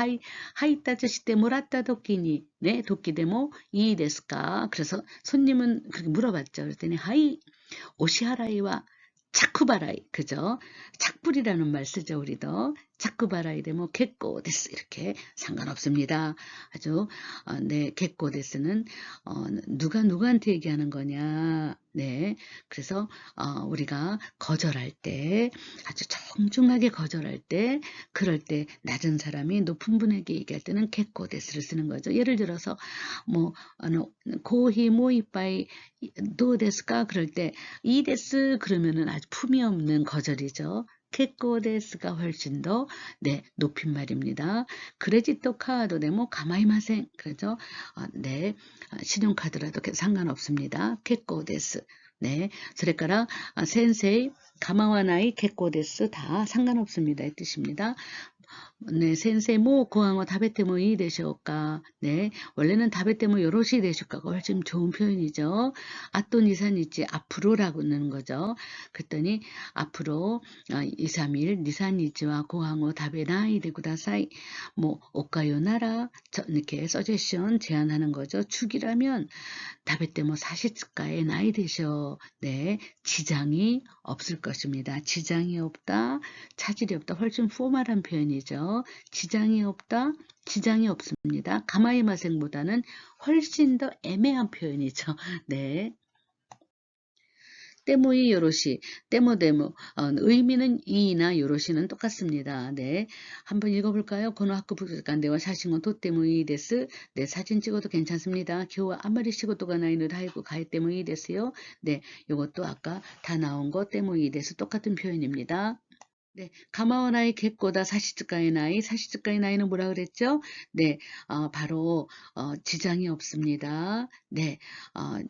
하이따저시 때 모라따 도끼니, 네, 도끼 데모 이 데스까. 그래서 손님은 그렇게 물어봤죠. 그랬더니 하이 오시하라이와 차쿠바라이, 그죠? 착불이라는 말 쓰죠, 우리도. 차쿠바라이 데모 겠고 데스, 이렇게 상관없습니다. 아주 네, 겠고 데스는 누가 누구한테 얘기하는 거냐. 네, 그래서 우리가 거절할 때, 아주 정중하게 거절할 때, 그럴 때 낮은 사람이 높은 분에게 얘기할 때는 겠고 데스를 쓰는 거죠. 예를 들어서 뭐 고히 모이빠이 도 데스까? 그럴 때 이 데스 그러면은 아주 품이 없는 거절이죠. 겠고 데스가 훨씬 더 네, 높임말입니다. 크레지토 카드 데모 가마이마생, 그렇죠? 네, 신용카드라도 상관없습니다. 겠고 데스. 네, それから 센세이 가마와나이 겠고 데스 다 상관없습니다. 이 뜻입니다. 네, 센세이 모 고항어 다베테모 이 되쇼까? 네, 원래는 다베테모 요로시 되쇼까가 훨씬 좋은 표현이죠. 아또 니산이지 앞으로라고는 거죠. 그랬더니 앞으로 2, 3일 니산이지와 고항어 다베나이 되구다사이 뭐 오카요나라 이렇게 서제션 제안하는 거죠. 축이라면 다베테모 사시츠카에 나이 되셔. 네, 지장이 없을 것입니다. 지장이 없다, 차질이 없다, 훨씬 포멀한 표현이죠. 지장이 없다, 지장이 없습니다. 가마이마생보다는 훨씬 더 애매한 표현이죠. 네. 때모이 요로시, 때모데모, 의미는 이나 요로시는 똑같습니다. 네, 한번 읽어볼까요? 고노하쿠 부족한데와 사신건 도때모이 데스. 네, 사진 찍어도 괜찮습니다. 교와 아마리 시고도가 나이는 하이고 가이 때모이 데스요. 네, 요것도 아까 다 나온 거 때모이 데스 똑같은 표현입니다. 네, 가마와나이 겠고다 사시즈카의 나이, 사시즈카의 나이는 뭐라 그랬죠? 네, 바로 지장이 없습니다. 네,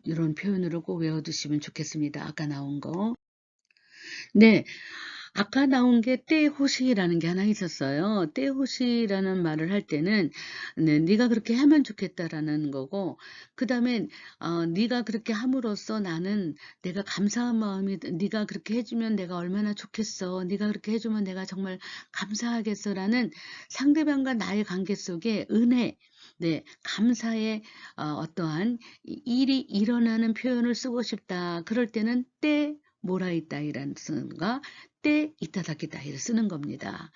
이런 표현으로 꼭 외워두시면 좋겠습니다. 아까 나온 거. 네, 아까 나온 게 때호시라는 게 하나 있었어요. 때호시라는 말을 할 때는 네, 네가 그렇게 하면 좋겠다라는 거고, 그 다음에 네가 그렇게 함으로써 나는 내가 감사한 마음이, 네가 그렇게 해주면 내가 얼마나 좋겠어, 네가 그렇게 해주면 내가 정말 감사하겠어라는 상대방과 나의 관계 속에 은혜, 네, 감사의 어떠한 일이 일어나는 표현을 쓰고 싶다. 그럴 때는 때 모라이따이라는 쓰는가, 때 이타다키다이를 쓰는 겁니다.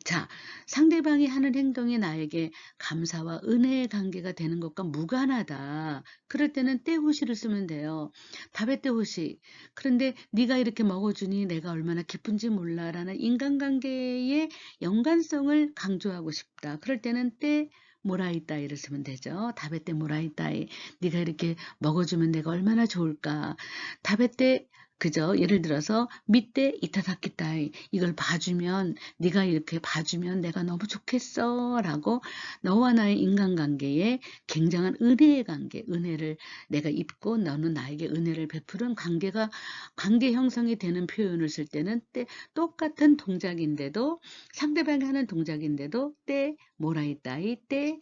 자, 상대방이 하는 행동이 나에게 감사와 은혜의 관계가 되는 것과 무관하다. 그럴 때는 때호시를 쓰면 돼요. 밥에 때호시. 그런데 네가 이렇게 먹어주니 내가 얼마나 기쁜지 몰라라는 인간관계의 연관성을 강조하고 싶다. 그럴 때는 때 모라이따이를 쓰면 되죠. 다베떼 모라이따이. 네가 이렇게 먹어주면 내가 얼마나 좋을까. 다베떼, 그죠? 예를 들어서 밑에 이타다키타이, 이걸 봐주면, 네가 이렇게 봐주면 내가 너무 좋겠어 라고 너와 나의 인간관계에 굉장한 은혜의 관계, 은혜를 내가 입고 너는 나에게 은혜를 베푸는 관계 형성이 되는 표현을 쓸 때는 때, 똑같은 동작인데도, 상대방이 하는 동작인데도 때 모라이따이, 때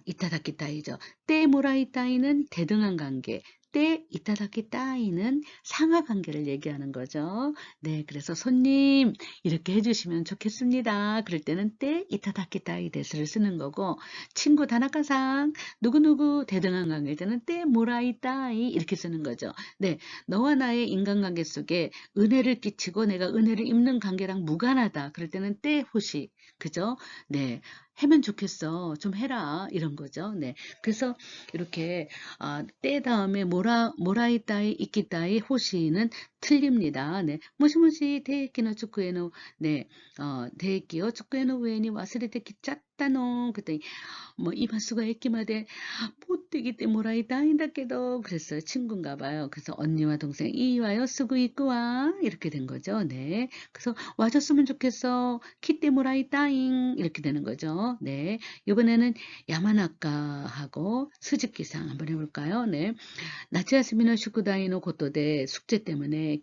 이타다키타이죠. 때 모라이따이는 대등한 관계, 때 이타다키 따이는 상하 관계를 얘기하는 거죠. 네, 그래서 손님 이렇게 해주시면 좋겠습니다. 그럴 때는 때 이타다키 따이 데스를 쓰는 거고, 친구 다나카상 누구누구 대등한 관계일 때는 때 모라이 따이 이렇게 쓰는 거죠. 네, 너와 나의 인간관계 속에 은혜를 끼치고 내가 은혜를 입는 관계랑 무관하다. 그럴 때는 때 호시, 그죠? 네, 하면 좋겠어. 좀 해라. 이런 거죠. 네. 그래서 이렇게 때 다음에 모라이 따이 이끼 따이 호시는 틀립니다. 네. 모시모시 데이키노 축구에노 네. 데이키요 축구에노 우에니 와스레테 기짰다노. 그랬더니 뭐 이마수가 에키마데 못되기 때 모라이 따인다께도 그랬어요. 친구인가 봐요. 그래서 언니와 동생 이와요 쓰고 있구와 이렇게 된 거죠. 네. 그래서 와줬으면 좋겠어. 키때 모라이 따잉 이렇게 되는 거죠. 네. 이번에는 야마나카하고 스즈키상 한번 해볼까요? 네. 나츠야스미노 슈쿠다이노 고토데 숙제 때문에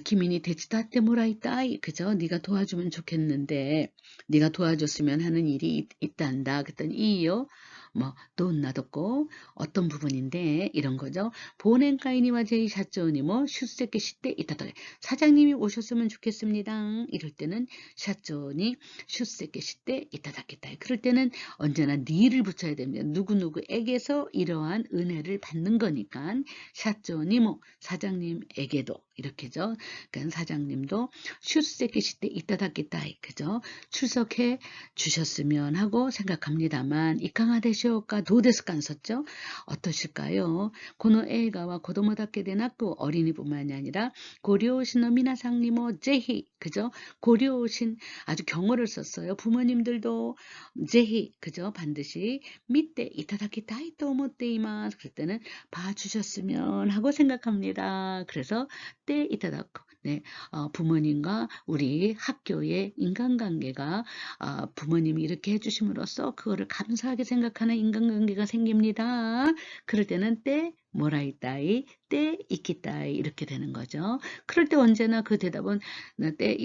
기민이 데치다테 모라이따이 그죠? 네가 도와주면 좋겠는데 네가 도와줬으면 하는 일이 있단다. 그랬더니 이요. 뭐 돈나뒀고 어떤 부분인데 이런 거죠. 보냉카이니와 제이 샤쪼니 뭐 슈세케 시때 이따더래 사장님이 오셨으면 좋겠습니다. 이럴 때는 샤쪼니 슈세케 시때 이따다겠다. 그럴 때는 언제나 니를 붙여야 됩니다. 누구누구에게서 이러한 은혜를 받는 거니까 샤쪼니 뭐 사장님에게도 이렇게죠. 그러니까 사장님도 슈세케 시때 이따다겠다. 그죠? 출석해 주셨으면 하고 생각합니다만 이강하데시오까 도데스칸 썼죠. 어떠실까요? 고노 에이가와 고도모다케 데나쿠 어린이뿐만이 아니라 고려오신 미나상니모 제히 그죠? 고려오신 아주 경어를 썼어요. 부모님들도 제히 그죠? 반드시 밑에 이타다키 다이토 오모테이마스 그럴 때는 봐주셨으면 하고 생각합니다. 그래서 때 이타다코 네, 부모님과 우리 학교의 인간관계가 부모님이 이렇게 해주심으로써 그거를 감사하게 생각하는 인간관계가 생깁니다. 그럴 때는 때 모라이따이, 때 이키따이 이렇게 되는 거죠. 그럴 때 언제나 그 대답은 때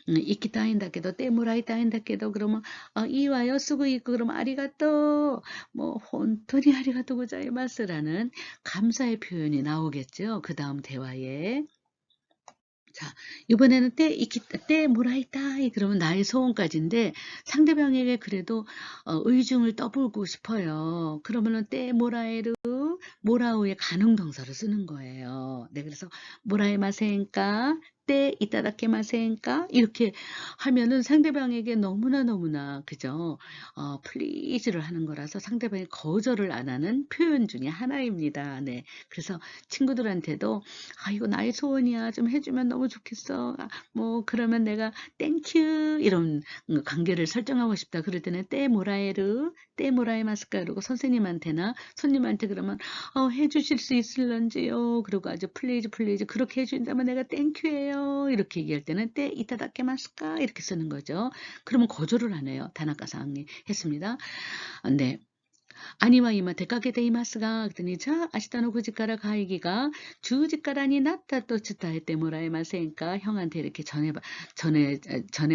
이키따인다께도 때 모라이따인다께도 그러면 이와요 쓰고 있고 그러면 아리가또 뭐 혼토니 아리가또 고자이마스라는 감사의 표현이 나오겠죠. 그 다음 대화에. 자, 이번에는 때 뭐라이따 그러면 나의 소원까지인데 상대방에게 그래도 의중을 떠보고 싶어요. 그러면은 때 모라에르 모라우의 가능 동사를 쓰는 거예요. 네, 그래서 모라에 마세인까 때 이따다케 마세인까 이렇게 하면은 상대방에게 너무나 그죠? 플리즈를 하는 거라서 상대방이 거절을 안 하는 표현 중에 하나입니다. 네, 그래서 친구들한테도 이거 나의 소원이야. 좀 해주면 너무 좋겠어. 뭐 그러면 내가 땡큐 이런 관계를 설정하고 싶다. 그럴 때는 때 모라에르, 때 모라에마스까 그러고 선생님한테나 손님한테 그러면 해주실 수 있을런지요. 그리고 아주 플리즈 그렇게 해준다면 내가 땡큐예요. 이렇게 얘기할 때는 때 이타다케마스까 이렇게 쓰는 거죠. 그러면 거절을 안 해요. 다나카상이 했습니다. 네. 아니와 이마 대가게 데이마스가 그랬더니 자 아시다노 구지가라 가이기가 주지가라니 나타 또 주타에 때모라에 마세니까 형한테 이렇게 전해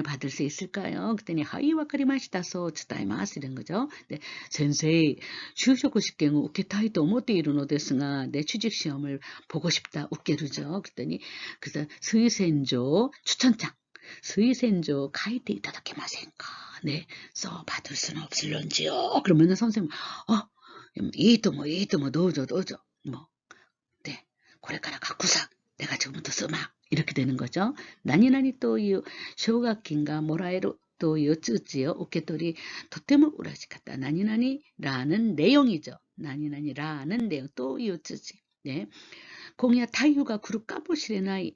받을 수 있을까요? 그랬더니 하이 와카리 마시다소 주타이마스 이런 거죠. 네, 센세이 주쇼고 싶갱우 우케타이 또 못돼 이루노 데스가 내 취직 시험을 보고 싶다 웃게르죠. 그랬더니 그래서 스이센조 추천장 스이센조 가이테 이타다케 마센까 네, 써 받을 수는 없을런지요. 그러면은 선생님, 이또 뭐, 넣어줘. 뭐, 네, 고래가라 갖고사. 내가 지금부터 써마. 이렇게 되는 거죠. 나니나니 또유, 쇼각긴가, 모라에로 또유, 쯔지요. 오케토리, 도테모 우라시카다. 나니나니라는 내용이죠. 나니나니라는 내용, 또유, 쯔지. 네. 공야 타유가 그룹 까보시레나이.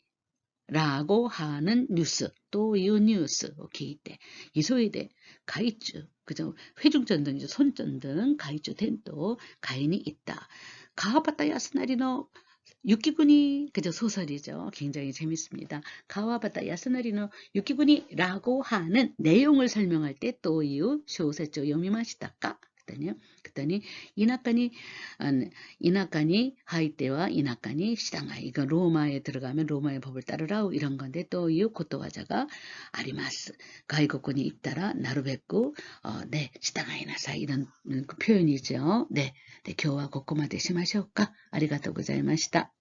라고 하는 뉴스 또 이 뉴스 기대 이소이대 가이쭈 그죠 회중전등이죠 손전등 가이쭈 텐또 가인이 있다 가와바타 야스나리노 유키군이 그죠 소설이죠 굉장히 재밌습니다 가와바타 야스나리노 유키군이라고 하는 내용을 설명할 때 또 이유 쇼세죠 요미마시다까 그랬더니 이나카니 하이테와 이나카니 시당하 이거 로마에 들어가면 로마의 법을 따르라 이런 건데 또 이 고토와자가 아리마스 가이고군이 있다라 나루베쿠 네 시당하이나사 이런 그 표현이죠. 네今日はここまでしましょうか。ありがとうございました。